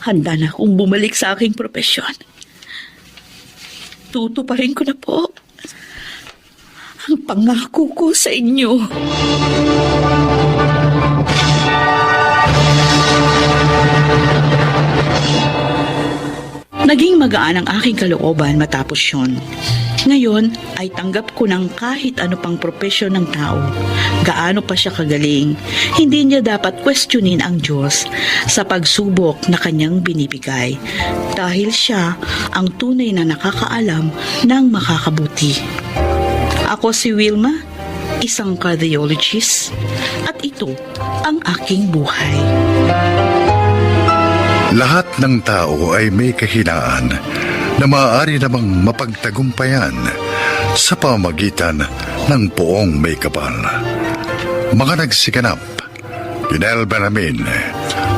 handa na akong bumalik sa aking propesyon. Tutuparin ko na po ang pangako ko sa inyo. Naging magaan ang aking kalooban matapos yun. Ngayon ay tanggap ko ng kahit ano pang propesyon ng tao. Gaano pa siya kagaling, hindi niya dapat questionin ang Diyos sa pagsubok na kanyang binibigay dahil siya ang tunay na nakakaalam ng makakabuti. Ako si Wilma, isang cardiologist, at ito ang aking buhay. Lahat ng tao ay may kahinaan na maaari namang mapagtagumpayan sa pamamagitan ng poong may kapal. Mga nagsiganap: Pinel Beramin,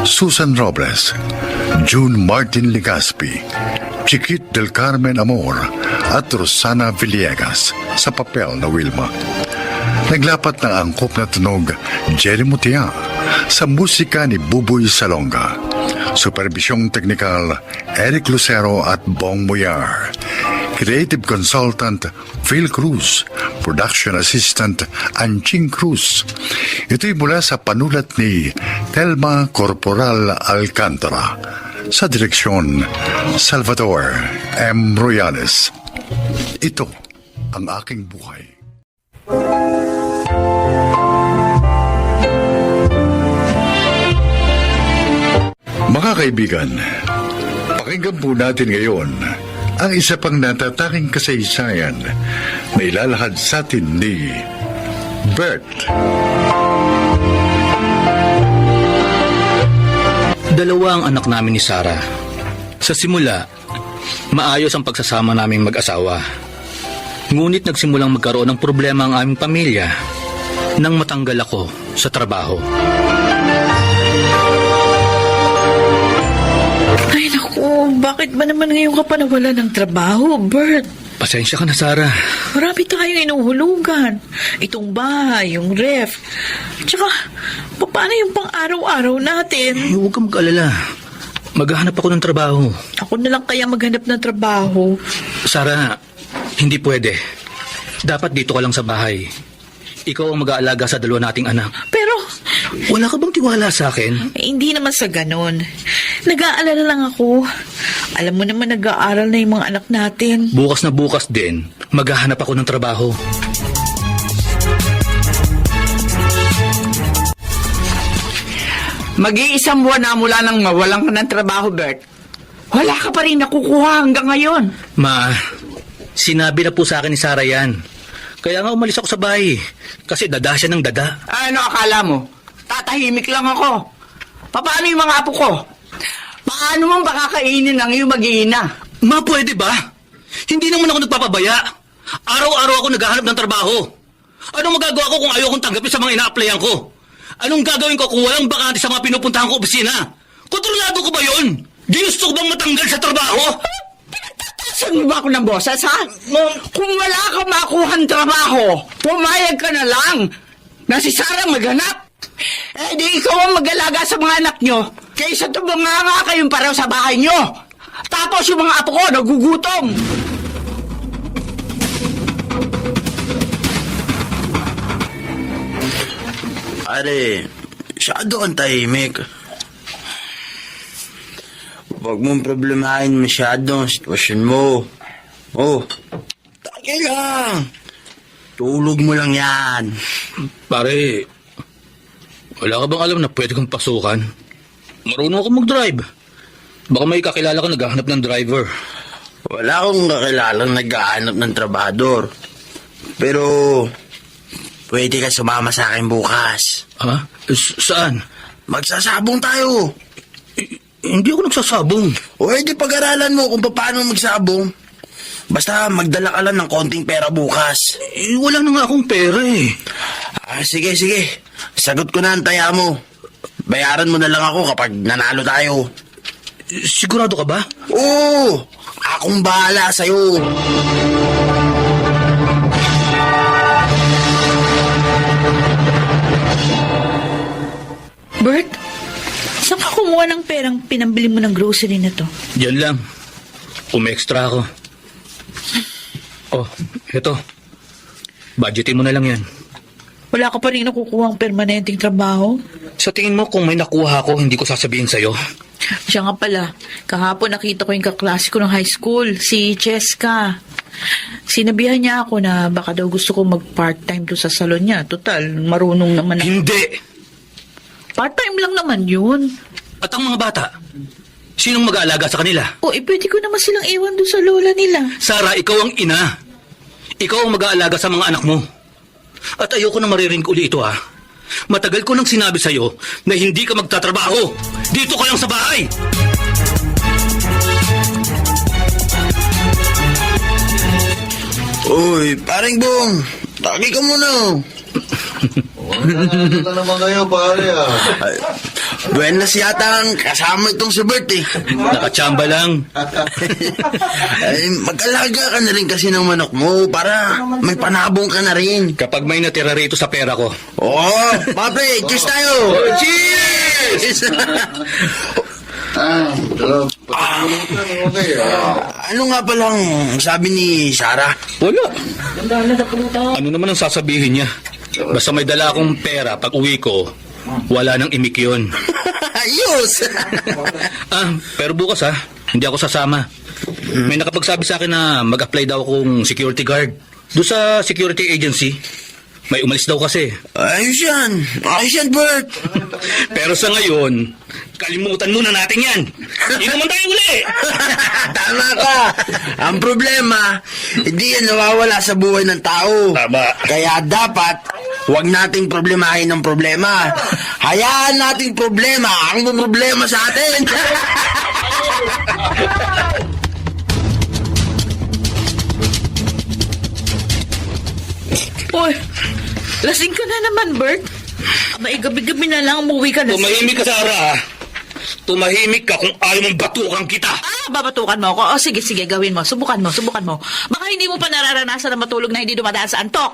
Susan Robles, June Martin Legaspi, Chiquit del Carmen Amor at Rosana Villegas sa papel na Wilma. Naglapat ng angkop na tunog Jerry Mutia sa musika ni Buboy Salonga. Supervisyong teknikal Eric Lucero at Bong Muyar. Creative Consultant Phil Cruz. Production Assistant Anching Cruz. Ito'y mula sa panulat ni Telma Corporal Alcantara. Sa direksyon Salvador M. Royales. Ito ang aking buhay. Mga kaibigan, pakinggan po natin ngayon ang isa pang natatanging kasaysayan na ilalahad sa atin ni Bert. Dalawa ang anak namin ni Sarah. Sa simula, maayos ang pagsasama naming mag-asawa. Ngunit nagsimulang magkaroon ng problema ang aming pamilya nang matanggal ako sa trabaho. Ay naku, bakit ba naman ngayon ka pa nawala ng trabaho, Bert? Pasensya ka na, Sarah. Marami tayong inuhulugan. Itong bahay, yung ref. Tsaka, paano yung pang-araw-araw natin? Huwag kang mag-alala. Maghahanap ako ng trabaho. Ako na lang kaya maghanap ng trabaho. Sarah, hindi pwede. Dapat dito ka lang sa bahay. Ikaw ang mag-aalaga sa dalawa nating anak. Pero, wala ka bang tiwala sa akin? hindi naman sa ganon. Nag-aalala lang ako. Alam mo naman nag-aaral na yung mga anak natin. Bukas na bukas din, maghahanap ako ng trabaho. Mag-iisang buwan na mula nang mawalan ka ng trabaho, Bert. Wala ka pa rin nakukuha hanggang ngayon. Ma, sinabi na po sa akin ni Sarah yan. Kaya nga umalis ako sa bahay. Kasi dada siya ng dada. Ano akala mo? Tatahimik lang ako. Paano yung mga apo ko? Paano mong pakakainin ang iyong mag-iina? Ma, pwede ba? Hindi naman ako nagpapabaya. Araw-araw ako naghahanap ng trabaho. Anong magagawa ko kung ayaw kong tanggapin sa mga ina-applyan ko? Anong gagawin ko kung walang bakante sa mga pinupuntahan ko opisina? Kontrolado ko ba yun? Ginusto ko bang matanggal sa trabaho? Saan mo ba ako ng boses, ha? Kung wala kang makuhang trabaho, pumayag ka na lang na si Sarah maghanap. Eh di ikaw ang mag-alaga sa mga anak nyo kaysa tumanga kayong pareho sa bahay nyo. Tapos yung mga apo ko nagugutom. Pare, masyado kang tahimik. Huwag mong problemahin masyado ang sitwasyon mo. Oh, tagay lang. Tulog mo lang yan. Pare, wala ka bang alam na pwede kong pasukan? Marunong ako mag-drive. Baka may kakilala ka naghahanap ng driver. Wala akong kakilalang naghahanap ng trabador. Pero, pwede ka sumama sa akin bukas. Ha? Saan? Magsasabong tayo. Hindi ako nagsasabong. O edi pag-aralan mo kung paano magsabong. Basta magdala ka lang ng konting pera bukas. Wala na nga akong pera eh. Sige. Sagot ko na ang taya mo. Bayaran mo na lang ako kapag nanalo tayo. Sigurado ka ba? Oo! Akong bahala sa'yo. Bert, saan ka kumuha ng perang pinambili mo ng grocery na to? Diyan lang. Umextra ako. Oh, eto. Budgetin mo na lang yan. Wala ka pa rin nakukuha ang permanenteng trabaho? Sa tingin mo kung may nakuha ako, hindi ko sasabihin sa'yo? Siya nga pala, kahapon nakita ko yung kaklase ko ng high school, si Cheska. Sinabihan niya ako na baka daw gusto ko mag-part-time doon sa salon niya. Total, marunong naman. Hindi! Part-time lang naman yun. At ang mga bata, sinong mag-aalaga sa kanila? Pwede ko naman silang iwan doon sa lola nila. Sarah, ikaw ang ina. Ikaw ang mag-aalaga sa mga anak mo. At ayoko na maririnig uli ito, ha. Matagal ko nang sinabi sa'yo na hindi ka magtatrabaho. Dito ka lang sa bahay. Uy, paring Bong, taki ka muna. Ito naman kayo, pare ah. Buenas yata ang kasama itong si Bert eh. Nakachamba lang. Ay, mag-alaga ka na rin kasi ng manok mo para may panabong ka na rin. Kapag may natira rito sa pera ko. Oo, pape, cheers tayo! Cheers! Ano nga palang sabi ni Sarah? Wala. Ano naman ang sasabihin niya? Basta may dala akong pera pag uwi ko, wala nang imik yun. Ayos! Pero bukas hindi ako sasama. May nakapagsabi sa akin na mag-apply daw akong security guard doon sa security agency. May umalis daw kasi. Ayos yan, Bert. Pero sa ngayon, kalimutan muna natin yan. Hindi naman tayo uli. Tama ka. Ang problema, hindi yan nawawala sa buhay ng tao. Tama. Kaya dapat, huwag nating problemahin ang problema. Hayaan nating problema ang problema sa atin. Uy, lasing ka na naman, Bert. Gabi-gabi na lang, umuwi ka na. Tumahimik ka, Sarah. Tumahimik ka kung ayaw mong batukan kita. Babatukan mo ako. Sige, gawin mo. Subukan mo. Baka hindi mo pa nararanasan na matulog na hindi dumadaan sa antok.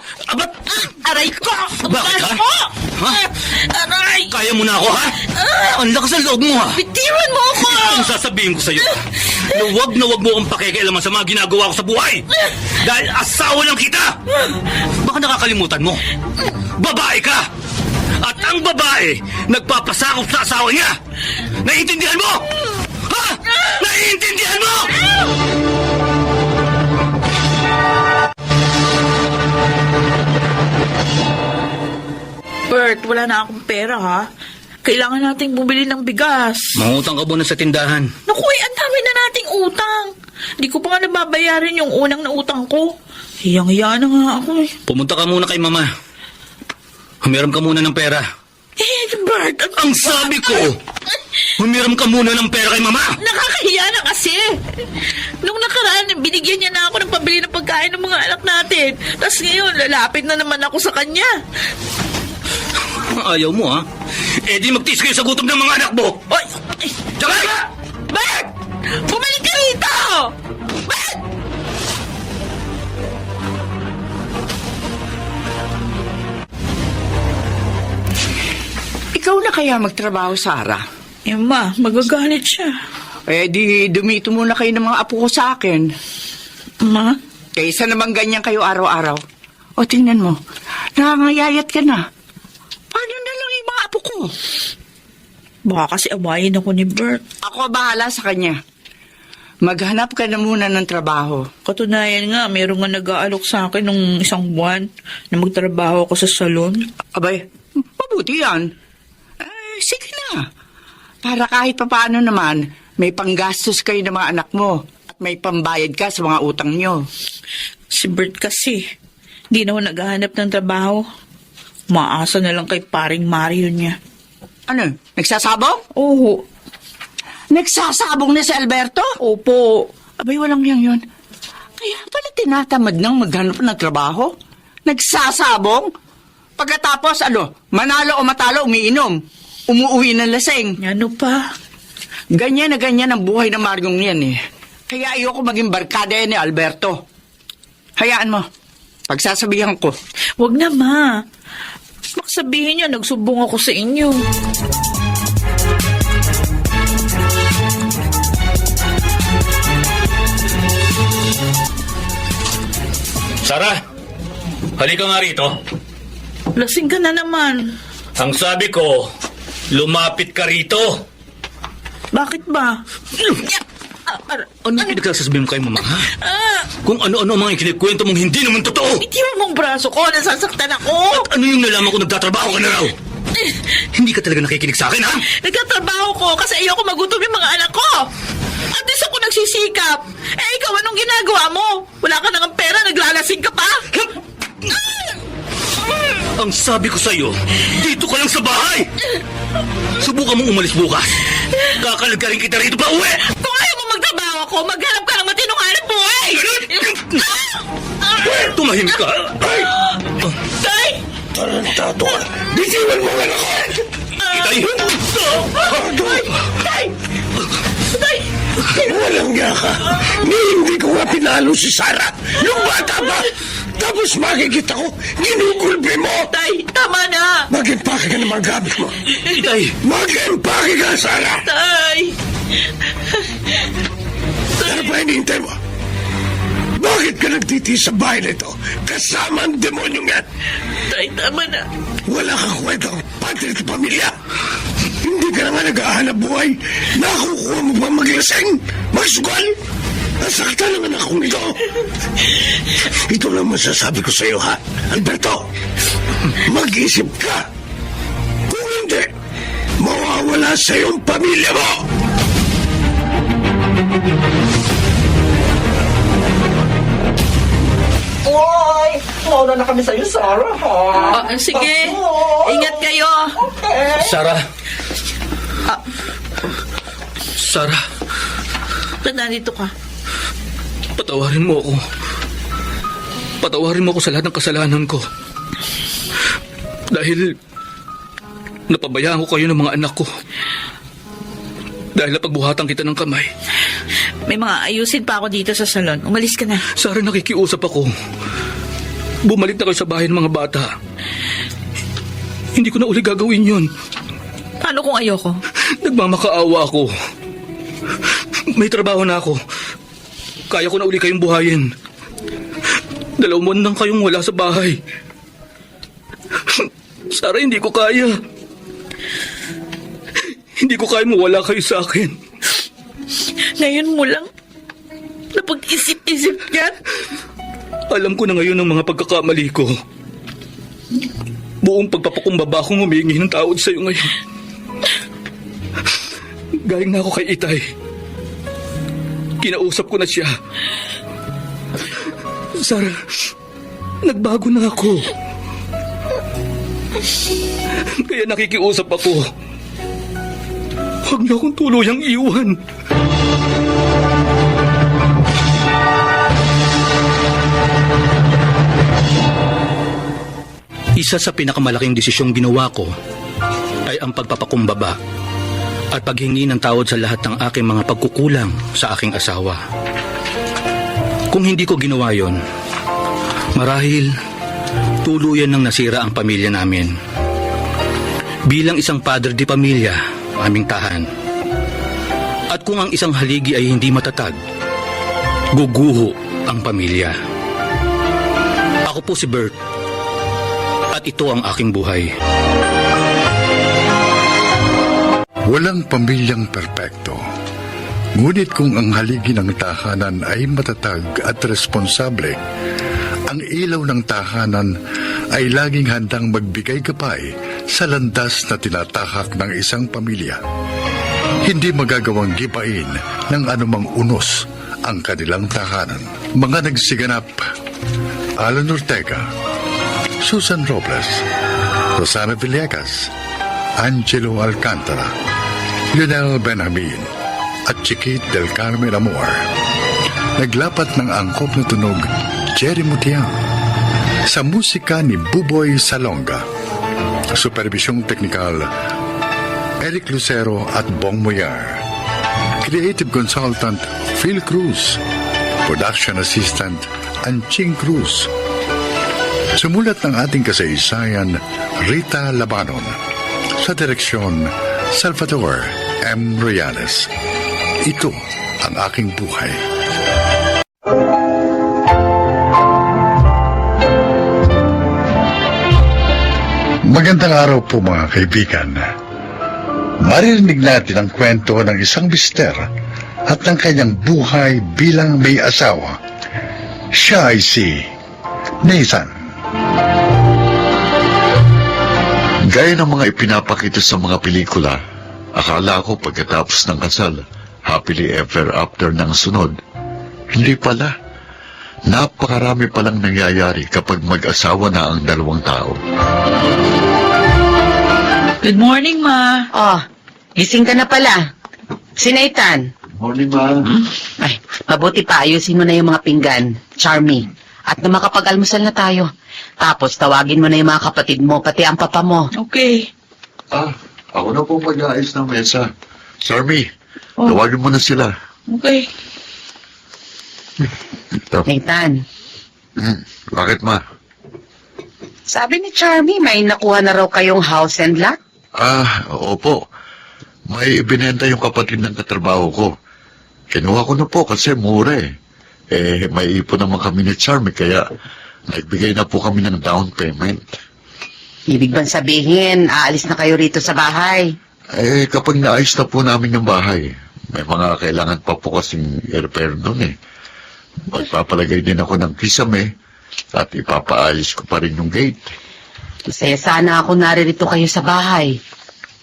Aray ko! Bakit, ha? Ha? Aray! Kaya mo na ako, ha? Ang lakas ng loob mo, ha? Bitiwan mo ako! Ang sasabihin ko sa'yo, na wag mo akong pakikialaman sa mga ginagawa ko sa buhay. Dahil asawa lang kita. Baka nakakalimutan mo. Babae ka! At ang babae, nagpapasakop sa asawa niya! Naiintindihan mo? Ha? Naiintindihan mo? Bert, wala na akong pera, ha? Kailangan nating bumili ng bigas. Mangutang ka muna sa tindahan. Naku, ang dami na nating utang. Di ko pa nga nababayarin yung unang na utang ko. Hiyang-hiya na nga ako eh. Pumunta ka muna kay Mama. Humiram ka muna ng pera. Bert, ang sabi ko, humiram ka muna ng pera kay Mama. Nakakahiya na kasi. Nung nakaraan, binigyan niya na ako ng pabili ng pagkain ng mga anak natin. Tapos ngayon, lalapit na naman ako sa kanya. Ayaw mo, ha? Eh di magtiis kayo sa gutom ng mga anak mo. Ay! Tsaka! Bert! Bumalik ka rito! Bert! Ikaw na kaya magtrabaho, Sarah? Ma, magagalit siya. Eh di dumito muna kayo ng mga apo ko sa akin. Ma? Kaysa naman ganyan kayo araw-araw. O tingnan mo, nangangayayat ka na. Paano na lang yung mga apo ko? Baka kasi awayin ako ni Bert. Ako bahala sa kanya. Maghanap ka na muna ng trabaho. Katunayan nga, meron nga nag-aalok sa akin nung isang buwan na magtrabaho ako sa salon. Abay, mabuti yan. Sige na. Para kahit papaano naman, may panggastos kayo ng mga anak mo at may pambayad ka sa mga utang nyo. Si Bert kasi, di naman naghahanap ng trabaho. Maasa na lang kay paring Mario niya. Ano? Nagsasabong? Oo. Nagsasabong na si Alberto? Opo. Abay, walang yan. Kaya pala tinatamad nang maghanap ng trabaho? Nagsasabong? Pagkatapos, manalo o matalo, umiinom. Umuuwi ng lasing. Ano pa? Ganyan na ganyan ang buhay ng Maryong yan eh. Kaya ayoko maging barkada ni Alberto. Hayaan mo. Pagsasabihan ko. Wag na, Ma. Magsabihin niya, nagsumbong ako sa inyo. Sarah, halika nga rito. Lasing ka na naman. Ang sabi ko, lumapit ka rito. Bakit ba? Ano yung pinagsasabihin mo kay mama, ha? Kung ano-ano ang mga ikinikwento mong hindi naman totoo. Bitiwan mo ang braso ko, nasasaktan ako. At ano yung nalaman ko nagtatrabaho ka na raw? Hindi ka talaga nakikinig sa akin, ha? Nagtatrabaho ko kasi ayoko magutom yung mga anak ko. At least ako nagsisikap. Eh, ikaw anong ginagawa mo? Wala ka nang pera, naglalasing ka pa. Ang sabi ko sa'yo, dito ka lang sa bahay! Subukan mong umalis bukas. Kakalagarin kita rito pa uwi! Kung ayaw mo magtrabaho ako, maghanap ka ng matinong hanap buhay! Tumahimik ka! Tay! Tarantado ka! Bitiwan mo nga ako! Itay! Tay! Tay! Walang nga ka! Hindi ko nga pinalo si Sarah! Yung bata ba? Tapos makikita ko, ginugulbe mo! Tay, tama na! Mag-impake ka ng mga gamit mo! Itay! Mag-impake ka, Sarah! Tay! Ano pa hinihintay mo? Bakit ka nagtitiis sa bahay na ito? Kasama ang demonyong yan! Tay, tama na! Wala kang kwentang padre sa pamilya! Hindi ka na nga nag-ahanap buhay! Nakukuha mo ba maglasing? Magsugal? Nasaktan ang anak kong ito! Ito lang masasabi ko sa iyo, ha? Alberto! Mag-isip ka! Kung hindi, mawawala sa iyong pamilya mo! Oy! Mauna na kami sa'yo, Sarah, ha? Sige, ingat kayo. Sarah! Sarah, Ba't nandito ka? patawarin mo ako. Patawarin mo ako sa lahat ng kasalanan ko. Dahil napabayaan ko kayo ng mga anak ko. Dahil napagbuhatan kita ng kamay. May mga ayusin pa ako dito sa salon. Umalis ka na. Sarah, nakikiusap ako. Bumalik na kayo sa bahay ng mga bata. Hindi ko na uli gagawin yun. Paano kung ayoko? Nagmamakaawa ako. May trabaho na ako. Kaya ko na uli kayong buhayin. 2 buwan nang kayong wala sa bahay. Sarah, hindi ko kaya. Hindi ko kaya mawala kayo sa akin. Ngayon mo lang napag-isip-isip yan? Alam ko na ngayon ang mga pagkakamali ko. Buong pagpapakumbaba akong humingi ng tawad sa'yo ngayon. Galing na ako kay Itay. Kinausap ko na siya. Sarah, nagbago na ako. Kaya nakikiusap ako. Huwag niyo akong tuluyang iwan. Isa sa pinakamalaking desisyong ginawa ko ay ang pagpapakumbaba at paghingi ng tawad sa lahat ng aking mga pagkukulang sa aking asawa. Kung hindi ko ginawa yon, marahil tuluyan nang nasira ang pamilya namin. Bilang isang padre di pamilya, aming tahan. At kung ang isang haligi ay hindi matatag, guguho ang pamilya. Ako po si Bert. At ito ang aking buhay. Walang pamilyang perpekto. Ngunit kung ang haligi ng tahanan ay matatag at responsable, ang ilaw ng tahanan ay laging handang magbigay gabay sa landas na tinatahak ng isang pamilya. Hindi magagawang gibain ng anumang unos ang kanilang tahanan. Mga nagsiganap: Alan Ortega, Susan Robles, Rosana Villegas, Angelo Alcantara, Lionel Benjamin, at Chiquit del Carmen Amor. Naglapat ng angkop na tunog Jerry Mutiang. Sa musika ni Buboy Salonga. Supervisyong teknikal Eric Lucero at Bong Moyar. Creative Consultant Phil Cruz. Production Assistant Anching Cruz. Sumulat ng ating kasaysayan Rita Labanon. Sa direksyon Salvador M. Royales. Ito ang aking buhay. Magandang araw po mga kaibigan. Maririnig natin ang kwento ng isang mister at ng kanyang buhay bilang may asawa. Siya ay si Nathan. Gaya ng mga ipinapakita sa mga pelikula, akala ko pagkatapos ng kasal, happily ever after ng sunod. Hindi pala. Napakarami palang nangyayari kapag mag-asawa na ang dalawang tao. Good morning, Ma. Oh, gising ka na pala. Si Nathan. Morning, Ma. Ay, mabuti pa ayusin mo na yung mga pinggan, Charmy. At na makapag-almusal na tayo. Tapos tawagin mo na yung mga kapatid mo, pati ang papa mo. Okay. Ako na po mag-aayos ng mesa. Charmy, tawagin mo na sila. Okay. Ito. Nathan, Bakit, Ma? sabi ni Charmy, may nakuha na raw kayong house and lot? Opo. May ibinenta yung kapatid ng katrabaho ko. Kinuha ko na po kasi mura eh. May ipon naman kami ni Charmy kaya nagbigay na po kami ng down payment. Ibig bang sabihin, aalis na kayo rito sa bahay? Kapag naayos na po namin yung bahay, may mga kailangan pa po kasing i-repair doon eh. Magpapalagay din ako ng kisame at ipapaayos ko pa rin yung gate. Masaya sana ako naririto kayo sa bahay.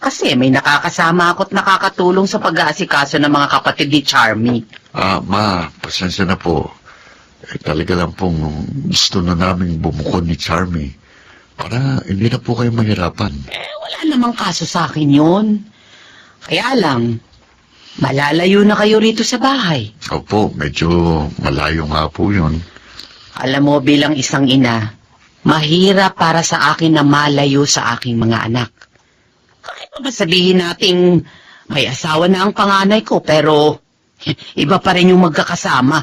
Kasi may nakakasama ako at nakakatulong sa pag-aasikaso ng mga kapatid ni Charmy. Ma, pasensya na po. Talaga lang pong gusto na namin bumukod ni Charmy para hindi na po kayo mahirapan. Wala namang kaso sa akin yun. Kaya lang, malalayo na kayo rito sa bahay. Opo, medyo malayo nga po yun. Alam mo, bilang isang ina, mahirap para sa akin na malayo sa aking mga anak. Kahit pa sabihin nating may asawa na ang panganay ko, pero iba pa rin yung magkakasama.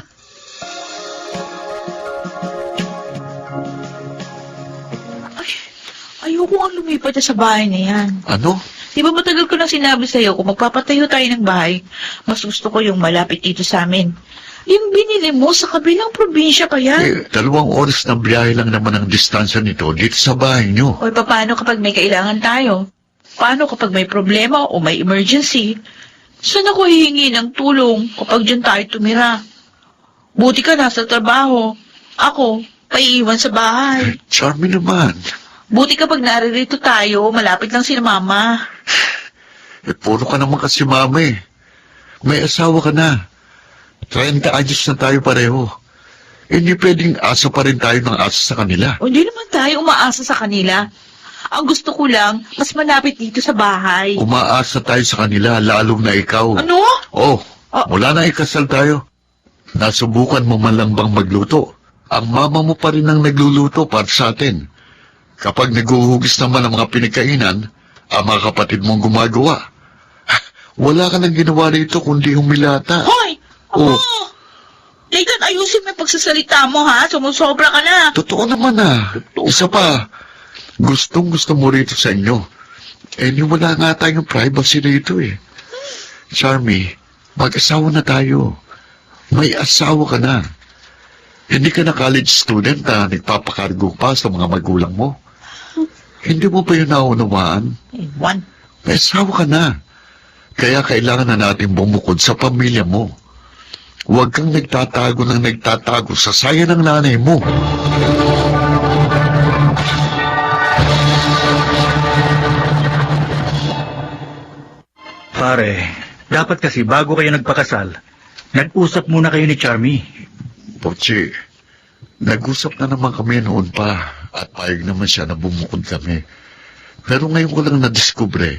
Ayoko ang lumipat sa bahay na yan. Ano? Di ba matagal ko nang sinabi sa'yo, kung magpapatayo tayo ng bahay, mas gusto ko yung malapit dito sa amin. Yung binili mo sa kabilang probinsya pa yan. 2 oras na biyahe lang naman ang distansya nito dito sa bahay nyo. O paano kapag may kailangan tayo? Paano kapag may problema o may emergency? Saan ako hihingi ng tulong kapag dyan tayo tumira? Buti ka nasa trabaho. Ako, paiiwan sa bahay. Charmy naman. Buti kapag naririto tayo, malapit lang si Mama. Puro ka naman kasi mama eh. May asawa ka na. 30 anyos na tayo pareho. Hindi pwedeng asa pa rin tayo ng asa sa kanila. O hindi naman tayo umaasa sa kanila. Ang gusto ko lang, mas malapit dito sa bahay. Umaasa tayo sa kanila, lalong na ikaw. Ano? Mula na ikasal tayo. Nasubukan mo man lang bang magluto? Ang mama mo pa rin ang nagluluto para sa atin. Kapag naguhugis naman ang mga pinagkainan, ang mga kapatid mong gumagawa. Wala ka nang ginawa rito kundi humilata. Hoy! Ako! Nathan, ayusin mo yung pagsasalita mo, ha? Sumusobra ka na. Totoo naman Isa pa, gustong-gusto mo rito sa inyo. Wala nga tayong privacy rito eh. Charmy, mag-asawa na tayo. May asawa ka na. Hindi ka na college student na nagpapakargo pa sa mga magulang mo. Hindi mo pa yun naunawaan? May asawa ka na. Kaya kailangan na natin bumukod sa pamilya mo. Huwag kang nagtatago sa saya ng nanay mo. Pare, dapat kasi bago kayo nagpakasal, nag-usap muna kayo ni Charmy. Pochi, nag-usap na naman kami noon pa at payag naman siya na bumukod kami. Pero ngayon ko lang nadiskubre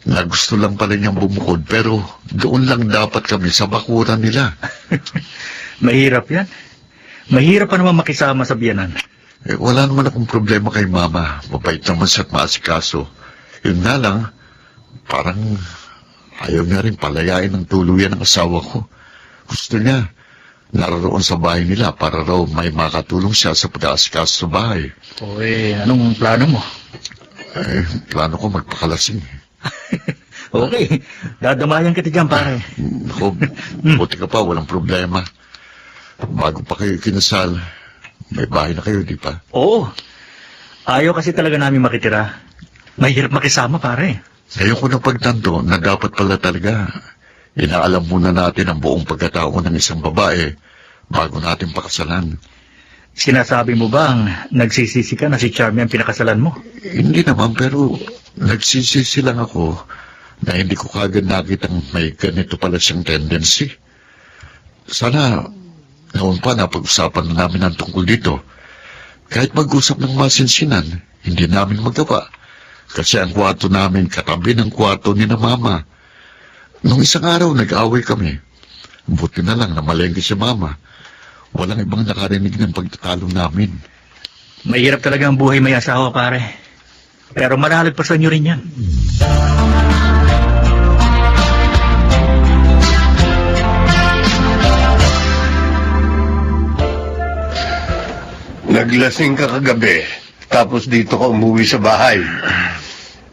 na gusto lang pala niyang bumukod pero doon lang dapat kami sa bakuran nila. Mahirap yan. Mahirap pa naman makisama sa biyanan. Wala naman akong problema kay Mama. Mabait naman siya at maasikaso. Yun na lang, parang ayaw niya rin palayain ng tuluyan ng asawa ko. Gusto niya naroon sa bahay nila para raw may makatulong siya sa pag-aasikaso sa bahay. Anong plano mo? Plano ko magpakalasing. Okay, dadamayan kita dyan, pare. Buti ka pa, walang problema. Bago pa kayo kinasal, may bahay na kayo, di ba? Oo. Ayaw kasi talaga namin makitira. Mahirap makisama, pare. Ngayon ko na pagtanto na dapat pala talaga inaalam muna natin ang buong pagkatao ng isang babae bago natin pakasalan. Sinasabi mo bang nagsisisi ka na si Charmy ang pinakasalan mo? Hindi naman, pero nagsisisi lang ako na hindi ko kagad nakitang may ganito pala siyang tendency. Sana noon pa napag-usapan na namin ang tungkol dito. Kahit mag-usap ng masinsinan, hindi namin magawa. Kasi ang kwarto namin katabi ng kwarto ni na Mama. Nung isang araw, nag-away kami. Buti na lang na malengke si Mama. Walang ibang nakarinig ng pagtatalo namin. Mahirap talaga ang buhay may asawa, pare. Pero marahalag pa sa inyo rin yan. Naglasing ka kagabi, tapos dito ka umuwi sa bahay.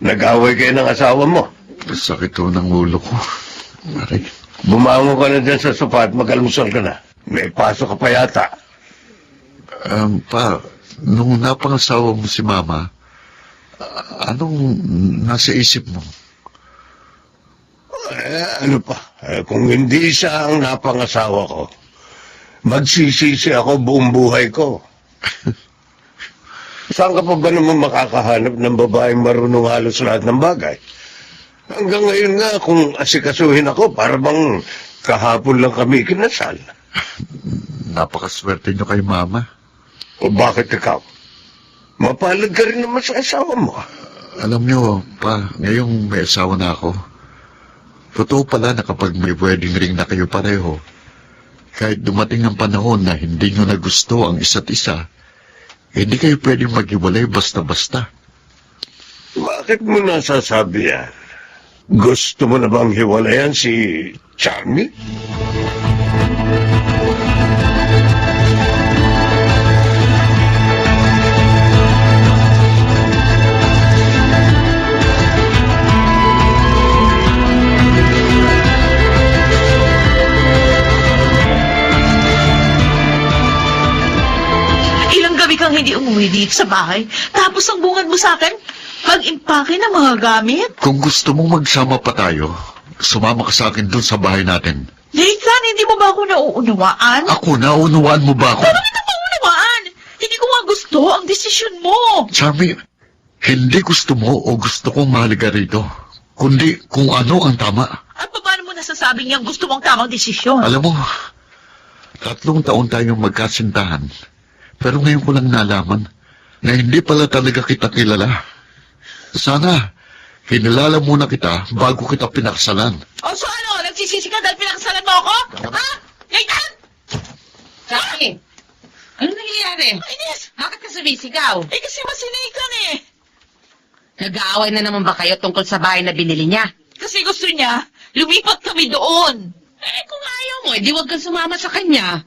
Nag-away kayo ng asawa mo. Sakit ho ng ulo ko. Mari. Bumangon ka na dyan sa sofa at mag-almusal ka na. May pasok ka pa yata. Pa, nung napangasawa mo si Mama, anong nasa isip mo? Ano pa? Kung hindi siya ang napangasawa ko, magsisisi ako buong buhay ko. Saan ka pa ba naman makakahanap ng babaeng marunong halos lahat ng bagay? Hanggang ngayon nga, kung asikasuhin ako, para bang kahapon lang kami kinasal. Napakaswerte nyo kay Mama. O bakit ikaw? Mapalad ka rin naman sa asawa mo. Alam nyo, pa, ngayong may asawa na ako, totoo pala na kapag may wedding ring na kayo pareho, kahit dumating ang panahon na hindi nyo na gusto ang isa't isa, hindi kayo pwedeng maghiwalay basta-basta. Bakit mo nasasabi yan? Gusto mo na bang hiwalayan si Charmy? Kang hindi umuwi dito sa bahay, tapos ang bungad mo sa akin, mag-impake ng mga gamit. Kung gusto mong magsama pa tayo, sumama ka sa akin doon sa bahay natin. Nathan, hindi mo ba ako nauunawaan? Ako, naunawaan mo ba ako? Pero hindi mo maunawaan. Hindi ko nga gusto ang desisyon mo. Charmy, hindi gusto mo o gusto kong mahalaga rito, kundi kung ano ang tama. At paano mo nasasabing niyang gusto mong tamang desisyon? Alam mo, 3 taon tayong magkasintahan. Pero ngayon ko lang nalaman na hindi pala talaga kita kilala. Sana, kinilala muna kita bago kita pinakasalan. O so ano, nagsisisi ka dahil pinakasalan mo ako? Ha? Nathan! Charmy, ano nangyayari? Ines! Bakit ka sumisigaw? Eh kasi masinikan eh. Nag-aaway na naman ba kayo tungkol sa bahay na binili niya? Kasi gusto niya, lumipat kami doon. Eh kung ayaw mo, edi huwag kang sumama sa kanya.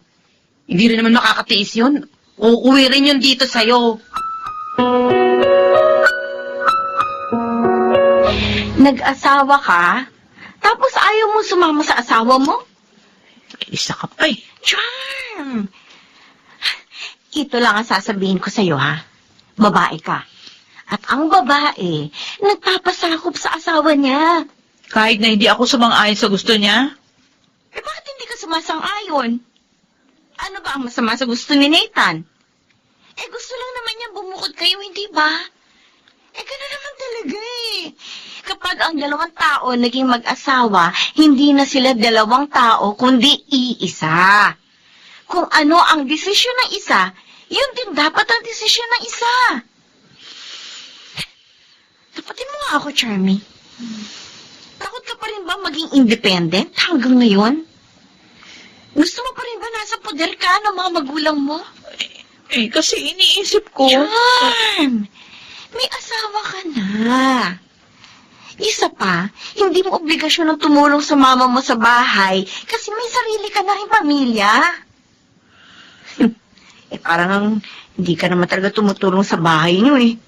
Hindi rin naman makakatiis yun. Uuwi rin yun dito sa'yo. Nag-asawa ka? Tapos ayaw mo sumama sa asawa mo? Isa ka pa eh. Charm! Ito lang ang sasabihin ko sa'yo, ha? Babae ka. At ang babae, nagpapasakop sa asawa niya. Kahit na hindi ako sumang-ayon sa gusto niya? Eh bakit hindi ka sumasang-ayon? Ano ba ang masama sa gusto ni Nathan? Eh gusto lang naman niya bumukod kayo, hindi ba? Eh gano'n naman talaga eh. Kapag ang 2 tao naging mag-asawa, hindi na sila 2 tao, kundi iisa. Kung ano ang desisyon ng isa, yun din dapat ang desisyon ng isa. Tapatin mo nga ako, Charmy. Takot ka pa rin ba maging independent hanggang ngayon? Gusto mo pa rin ba nasa poder ka ng mga magulang mo? Eh, kasi iniisip ko. Charm! May asawa ka na. Isa pa, hindi mo obligasyon ng tumulong sa mama mo sa bahay kasi may sarili ka na rin pamilya. Eh, parang hindi ka naman talaga tumutulong sa bahay niyo eh.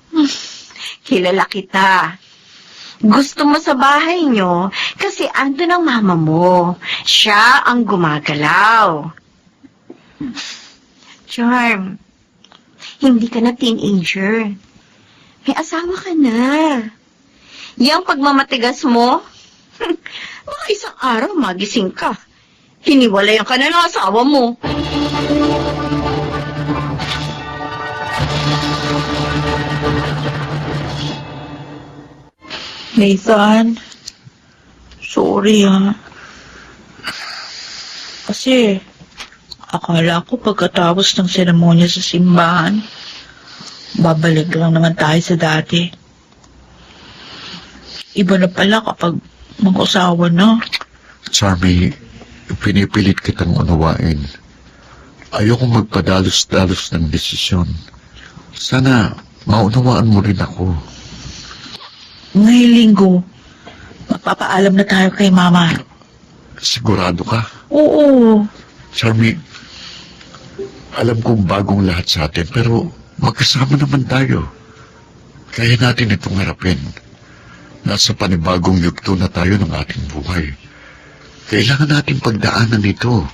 Kilala kita. Gusto mo sa bahay niyo kasi ando ng mama mo. Siya ang gumagalaw. Charm, hindi ka na teenager. May asawa ka na. Yang pagmamatigas mo? Mga isang araw magising ka. Hiniwalayan ka na ng asawa mo. Nathan, sorry ha. Kasi, akala ko pagkatapos ng seremonya sa simbahan, babalik lang naman tayo sa dati. Iba na pala kapag mag-usawa na. Charmy, pinipilit kitang unawain. Ayoko magpadalos-dalos ng desisyon. Sana maunawaan mo rin ako. Ngayong linggo, magpapaalam na tayo kay Mama. Sigurado ka? Oo. Charmy, alam kong bagong lahat sa atin, pero magkasama naman tayo. Kaya natin itong harapin. Nasa panibagong yugto na tayo ng ating buhay. Kailangan natin pagdaanan ito.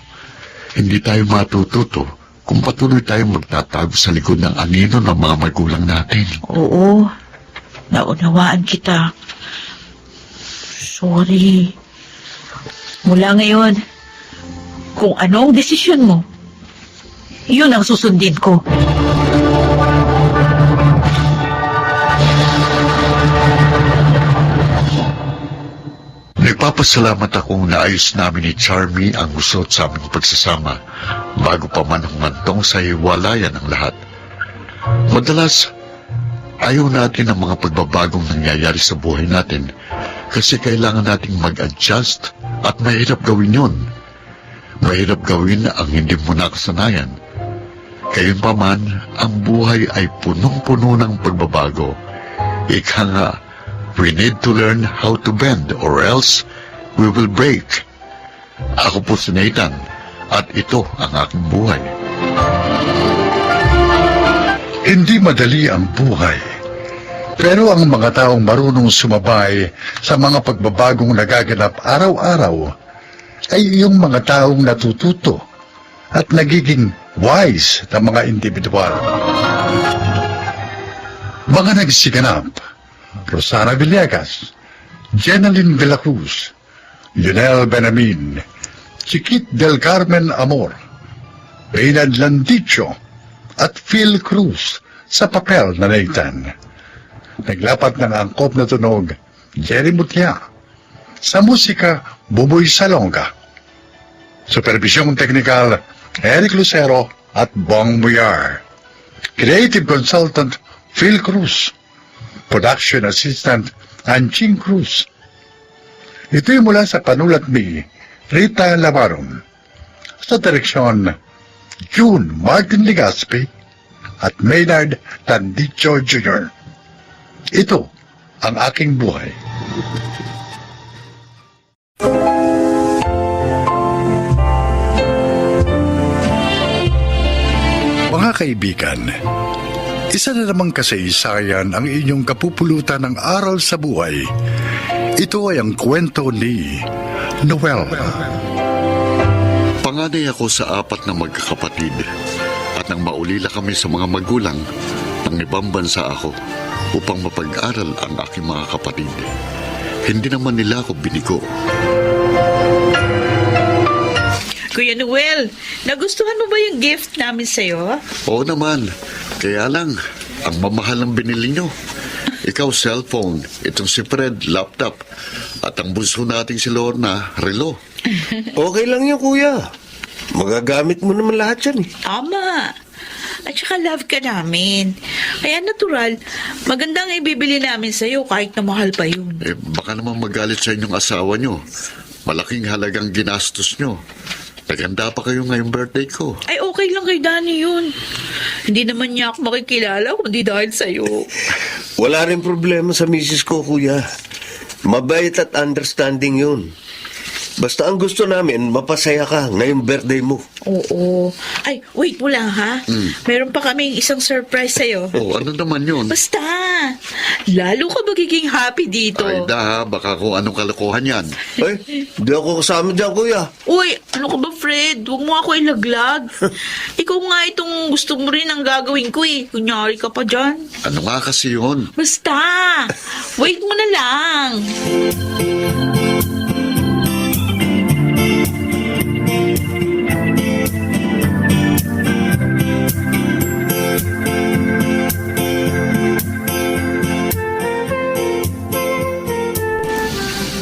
Hindi tayo matututo kung patuloy tayong magtatago sa likod ng anino ng mga magulang natin. Oo. Naunawaan kita. Sorry. Mula ngayon, kung ano ang desisyon mo, yun ang susundin ko. Nagpapasalamat akong naayos namin ni Charmy ang gusot sa aming pagsasama bago pa man humantong sa hiwalayan ng lahat. Madalas, ayaw natin ang mga pagbabagong nangyayari sa buhay natin kasi kailangan nating mag-adjust at mahirap gawin yun. Mahirap gawin ang hindi mo nakasanayan. Gayunpaman, ang buhay ay punong-puno ng pagbabago. Ika nga, we need to learn how to bend or else we will break. Ako po si Nathan at ito ang aking buhay. Hindi madali ang buhay. Pero ang mga taong marunong sumabay sa mga pagbabagong nagaganap araw-araw ay yung mga taong natututo at nagiging wise na mga individual. Mga nagsiganap: Rosana Villegas, Jenaline de la Cruz, Lionel Benamin, Chiquit del Carmen Amor, Reynald Landicho, at Phil Cruz sa papel na Nathan. Naglapat ng angkop na tunog, Jerry Mutia. Sa musika, Buboy Salonga. Supervisyong teknikal, Eric Lucero at Bong Muyar. Creative consultant, Phil Cruz. Production assistant, Anching Cruz. Ito'y mula sa panulat ni Rita Lavaron. Sa direksyon, June Martin Ligaspi at Maynard Tandicho Jr. Ito ang aking buhay. Mga kaibigan, isa na namang kasaysayan ang inyong kapupulutan ng aral sa buhay. Ito ay ang kwento ni Noel. Panganay ako sa 4 na magkakapatid at nang maulila kami sa mga magulang, ng ibang bansa ako upang mapag-aral ang aking mga kapatid. Hindi naman nila ako binigo. Kuya Noel, nagustuhan mo ba yung gift namin sa'yo? Oo naman, kaya lang, ang mamahal ng binili nyo. Ikaw cellphone, itong si Fred laptop, at ang bunso nating si Lorna relo. Okay lang yun, kuya. Magagamit mo naman lahat yan eh. Tama. At saka love ka namin. Kaya natural, magandang ibibili namin sa'yo kahit na mahal pa yun. Baka naman magalit sa inyong asawa nyo. Malaking halagang ginastos nyo. Naganda pa kayo ngayong birthday ko. Ay, okay lang kay Danny yun. Hindi naman niya ako makikilala kundi dahil sa'yo. Wala rin problema sa misis ko, kuya. Mabait at understanding yun. Basta ang gusto namin, mapasaya ka ngayong birthday mo. Oo. Ay, wait mo lang ha. Meron pa kaming isang surprise sa'yo. Oh, ano naman yun? Basta, Lalo ka magiging happy dito. Aida, baka kung anong kalokohan yan. Ay, di ako kasama dyan, kuya. Uy, ano ka ba, Fred? Huwag mo ako ilaglag. Ikaw nga itong gusto mo rin ang gagawin ko eh. Kunyari ka pa dyan. Ano nga kasi yun? Basta, wait mo na lang.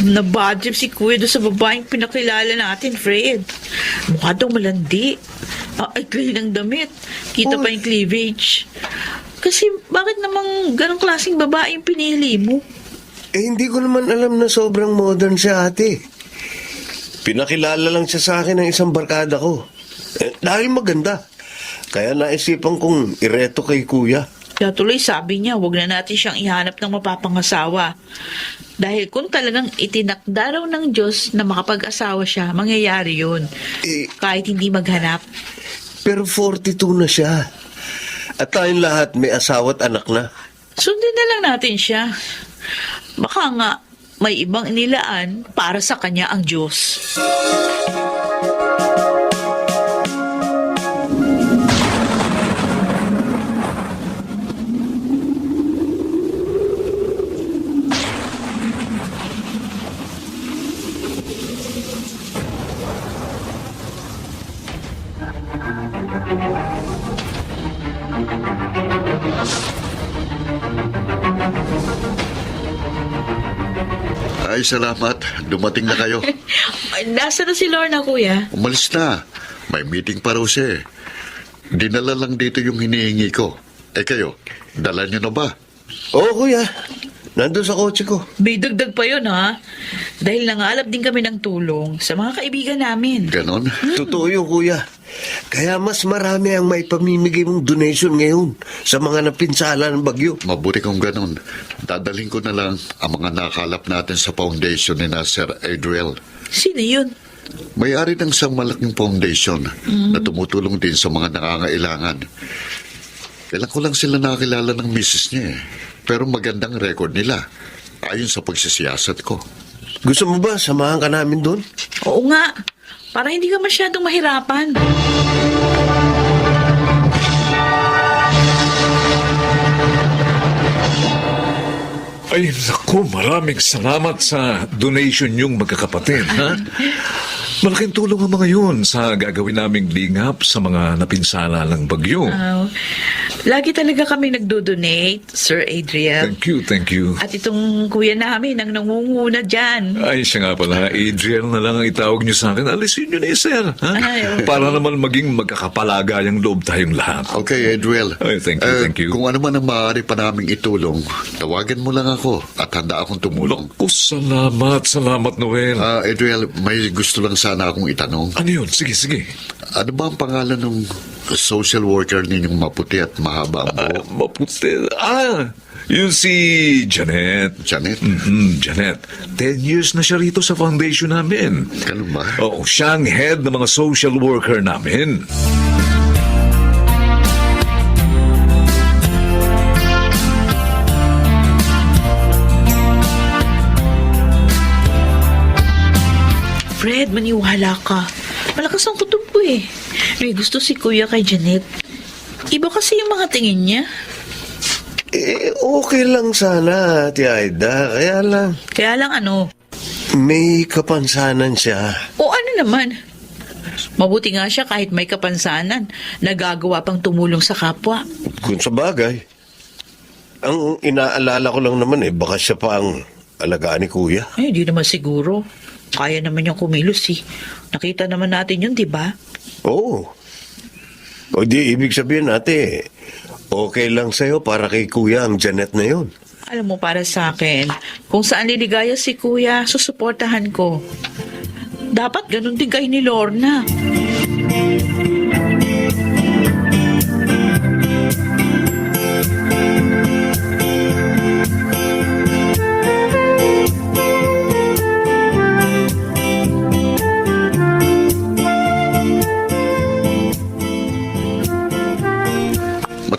Nabad trip si Kuya doon sa babaeng pinakilala natin, Fred. Mukha daw malandi. Ay, ng damit. Kita pa yung cleavage. Kasi bakit namang ganong klaseng babae yung pinili mo? Eh, hindi ko naman alam na sobrang modern siya, ate. Pinakilala lang siya sa akin ng isang barkada ko. Dahil maganda. Kaya naisipan kong ireto kay kuya. Kaya tuloy sabi niya, huwag na natin siyang ihanap ng mapapangasawa. Dahil kung talagang itinakda raw ng Diyos na makapag-asawa siya, mangyayari yun. Kahit hindi maghanap. Pero 42 na siya. At tayong lahat may asawa at anak na. Sundin na lang natin siya. Baka nga, may ibang inilaan para sa kanya ang Diyos. Ay, salamat. Dumating na kayo. Nasa na si Lorna, Kuya? Umalis na. May meeting pa raw siya eh. Dinala lang dito yung hinihingi ko. Eh kayo, dala niyo na ba? Oo, kuya. Nandun sa kotse ko. May dagdag pa yun, ha? Dahil nangalap din kami ng tulong sa mga kaibigan namin. Ganon? Totoo yun, kuya. Kaya mas marami ang may pamimigay mong donation ngayon sa mga napinsala ng bagyo. Mabuti kung ganon. Dadalhin ko na lang ang mga nakalap natin sa foundation ni Sir Adriel. Sino yun? May-ari ng isang malaking foundation na tumutulong din sa mga nangangailangan. Kailan ko lang sila nakakilala ng misis niya eh. Pero magandang record nila. Ayon sa pagsisiyasat ko. Gusto mo ba samahan ka namin doon? Oo nga. Para hindi ka masyadong mahirapan. Ay, naku, maraming salamat sa donation yung magkakapatid, ha? Malaking tulong ang mga yun sa gagawin naming lingap sa mga napinsala ng bagyo. Lagi talaga kami nagdo-donate, Sir Adriel. Thank you. At itong kuya namin ang nangunguna dyan. Ay, siya nga pala, Adriel na lang ang itawag niyo sa akin. Alisin niyo na sir, ha? Ay, okay. Para naman maging magkakapalagayang loob tayong lahat. Okay, Adriel. Ay, thank you. Kung ano man ang maaari pa naming itulong, tawagan mo lang ako at handa akong tumulong. Naku, salamat, Noel. Adriel, may gusto lang sana akong itanong. Ano yun? Sige. Ano ba ang pangalan ng social worker ninyong maputi at mahaba ang buhok? Maputi? Yun si Janet. Janet? Janet. 10 years na siya rito sa foundation namin. Ganun ba? Oo, siya ang head ng mga social worker namin. Fred, maniwala ka. Malakas ang kutob ko eh. May gusto si Kuya kay Janet. Iba kasi yung mga tingin niya. Okay lang sana, Ate Aida. Kaya lang ano? May kapansanan siya. O ano naman? Mabuti nga siya kahit may kapansanan. Nagagawa pang tumulong sa kapwa. Kung sa bagay. Ang inaalala ko lang naman baka siya pa ang alagaan ni Kuya. Hindi naman siguro. Kaya naman niyang kumilos eh. Nakita naman natin yun, di ba? Oo. O di ibig sabihin ate, okay lang sa'yo para kay Kuya ang Janet na yun. Alam mo, para sa akin, kung saan liligaya si Kuya, susuportahan ko. Dapat ganun din kayo ni Lorna.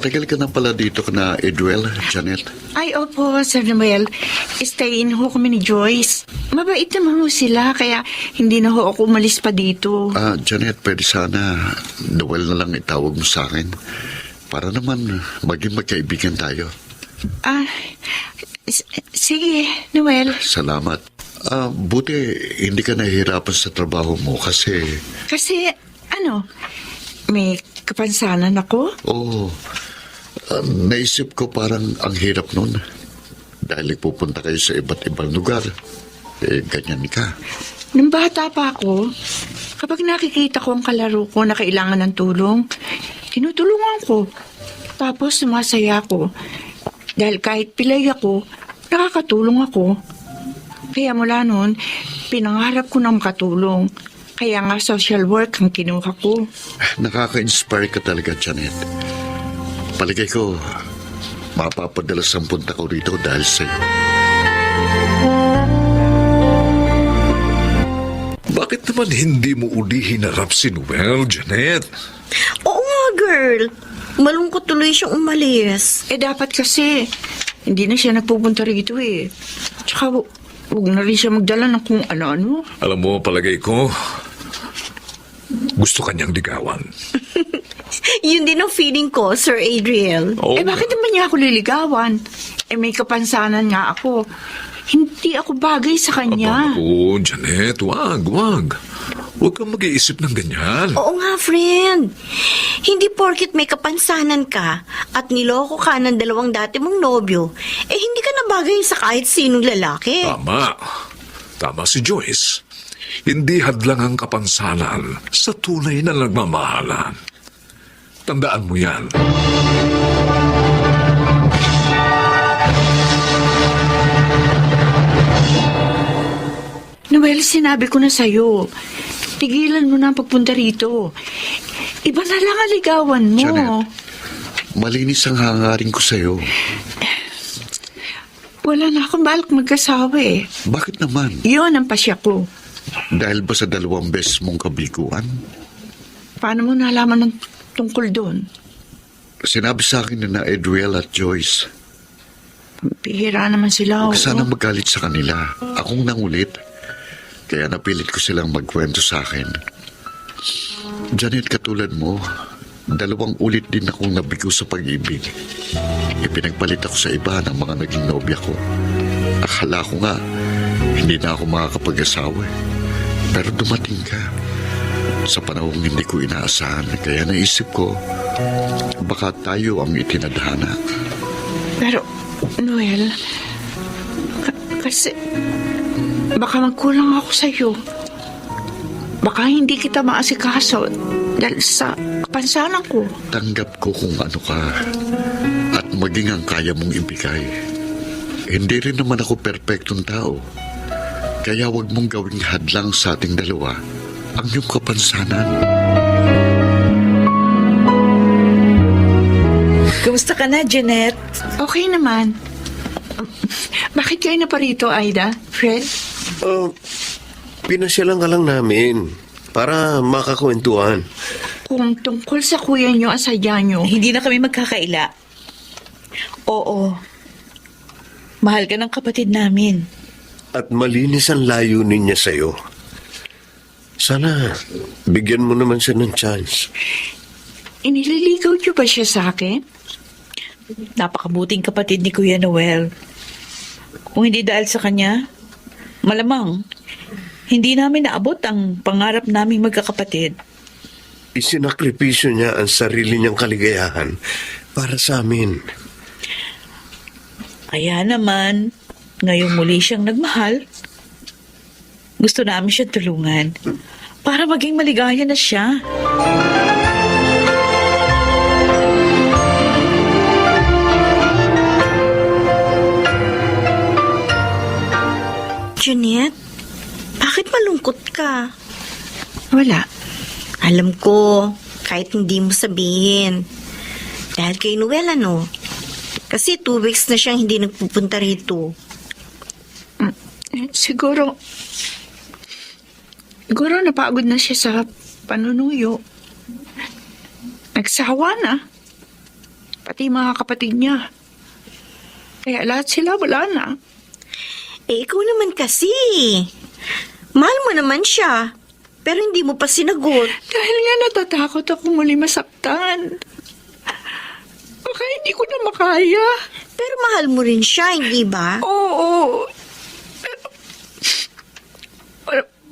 matagal ka na pala dito na Edwell, Janet. Ay, opo, Sir Noel. Stay in ho kami ni Joyce. Mabait naman ho sila, kaya hindi na ho ako umalis pa dito. Janet, pwede sana Noel na lang itawag mo sa akin. Para naman maging magkaibigan tayo. Sige, Noel. Salamat. Buti hindi ka nahihirapan sa trabaho mo kasi... Kasi, may kapansanan ako? Oo. Naisip ko parang ang hirap nun. Dahil pupunta kayo sa iba't ibang lugar. Ganyan ka. Nung bata pa ako, kapag nakikita ko ang kalaro ko na kailangan ng tulong, tinutulungan ko. Tapos sumasaya ako. Dahil kahit pilay ako, nakakatulong ako. Kaya mula noon, pinangarap ko na makatulong. Kaya nga social work ang kinuha ko. Nakaka-inspire ka talaga, Janet. Paligay ko, mapapadalas ang punta ko rito dahil sa'yo. Bakit naman hindi mo uli hinarap si Noel, Janet? Oo nga, girl. Malungkot tuloy siyang umalis. Dapat kasi, hindi na siya nagpupunta rito eh. Tsaka, huwag na rin siya magdala ng kung ano-ano. Alam mo, palagay ko, gusto kanyang ligawan. Yun din ang feeling ko, Sir Adriel. Bakit naman niya ako liligawan? May kapansanan nga ako. Hindi ako bagay sa kanya. Naku, Janet, wag. Huwag kang mag-iisip ng ganyan. Oo nga, friend. Hindi porkit may kapansanan ka at niloko ka ng 2 dati mong nobyo, hindi ka na bagay sa kahit sinong lalaki. Tama si Joyce. Hindi hadlang ang kapansanan sa tunay na nagmamahalan. Tandaan mo yan. Noel, sinabi ko na sa'yo. Tigilan mo na ang pagpunta rito. Iba na lang ang ligawan mo. Janet, malinis ang hangarin ko sa'yo. Wala na akong balak mag-asawa eh. Bakit naman? Yun ang pasya ko. Dahil ba sa 2 beses mong kabiguan? Paano mo nalaman ng tungkol doon? Sinabi sa akin na Edwell at Joyce. Pihira naman sila. Huwag sana magalit sa kanila. Akong nangulit. Kaya napilit ko silang magkwento sa akin. Janet, katulad mo, 2 ulit din akong nabigo sa pag-ibig. Ipinagpalit ako sa iba ng mga naging nobya ko. Akala ko nga, hindi na ako makakapag-asawa. Pero dumating ka. Sa panahong hindi ko inaasahan, kaya naisip ko, baka tayo ang itinadhana. Pero, Noel, kasi baka magkulang ako sa'yo. Baka hindi kita maasikaso dahil sa kapansanan ko. Tanggap ko kung ano ka at maging ang kaya mong ibigay. Hindi rin naman ako perpektong tao. Kaya wag mong gawing hadlang sa ating dalawa ang iyong kapansanan. Kumusta ka na, Janet? Okay naman. Bakit kayo na pa rito, Aida? Fred? Pinasyalan ka lang namin para makakwentuhan. Kung tungkol sa kuya niyo ang sadya niyo. Hindi na kami magkakaila. Oo. Mahal ka ng kapatid namin. At malinis ang layunin niya sa'yo. Sana bigyan mo naman siya ng chance. Inililigaw niyo ba siya sa akin? Napakabuting kapatid ni Kuya Noel. Kung hindi dahil sa kanya, malamang hindi namin naabot ang pangarap naming magkakapatid. Isinakripisyo niya ang sarili niyang kaligayahan para sa amin. Kaya naman, ngayong muli siyang nagmahal, gusto namin siya tulungan para maging maligaya na siya. Janet, bakit malungkot ka? Wala. Alam ko, kahit hindi mo sabihin. Dahil kay Noel, Kasi 2 weeks na siyang hindi nagpupunta rito. Siguro napagod na siya sa panunuyo. Nagsawa na. pati mga kapatid niya. Kaya lahat sila wala na. Eh, ikaw naman kasi. Mahal mo naman siya. Pero hindi mo pa sinagot. Dahil nga natatakot ako muli masaktan. Baka hindi ko na makaya. Pero mahal mo rin siya, hindi ba? Oo.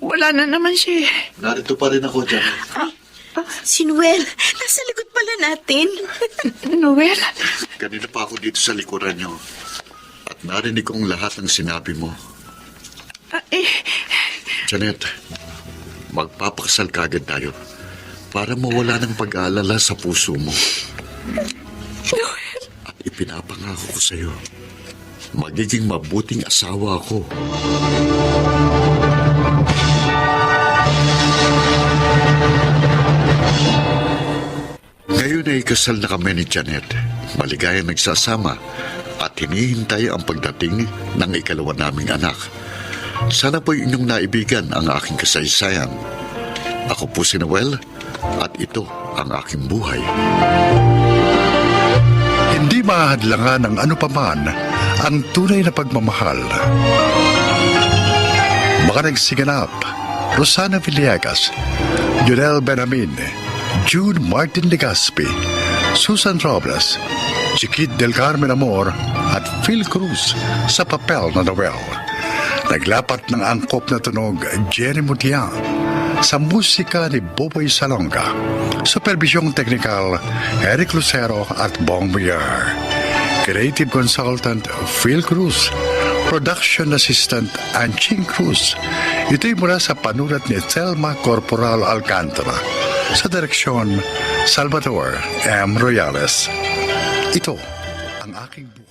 Wala na naman siya. Narito pa rin ako, Janet. Si Noel. Nasa likod pala natin. Noel? Kanina pa ako dito sa likuran niyo. At narinig kong lahat ng sinabi mo. Janet, magpapakasal kagad tayo para mawala ng pag-aalala sa puso mo. At ipinapangako ko sa'yo, magiging mabuting asawa ako. Ngayon ay kasal na kami ni Janet. Maligayang nagsasama at hinihintay ang pagdating ng ikalawa naming anak. Sana po inyong naibigan ang aking kasaysayan. Ako po si Noel at ito ang aking buhay. Hindi mahadlangan ng ano paman ang tunay na pagmamahal. Mga nagsiganap, Rosana Villegas, Junel Benamin, Jude Martin Legaspi, Susan Robles, Chiquit del Carmen Amor at Phil Cruz sa papel na Noel. Naglapat ng angkop na tunog Jenny Mutiang sa musika ni Boboy Salonga. Supervisyong teknikal Eric Lucero at Bong Villar. Creative Consultant Phil Cruz. Production Assistant Anching Cruz. Ito'y mula sa panulat ni Thelma Corporal Alcantara. Sa direksyon Salvador M. Royales. Ito ang aking buhay.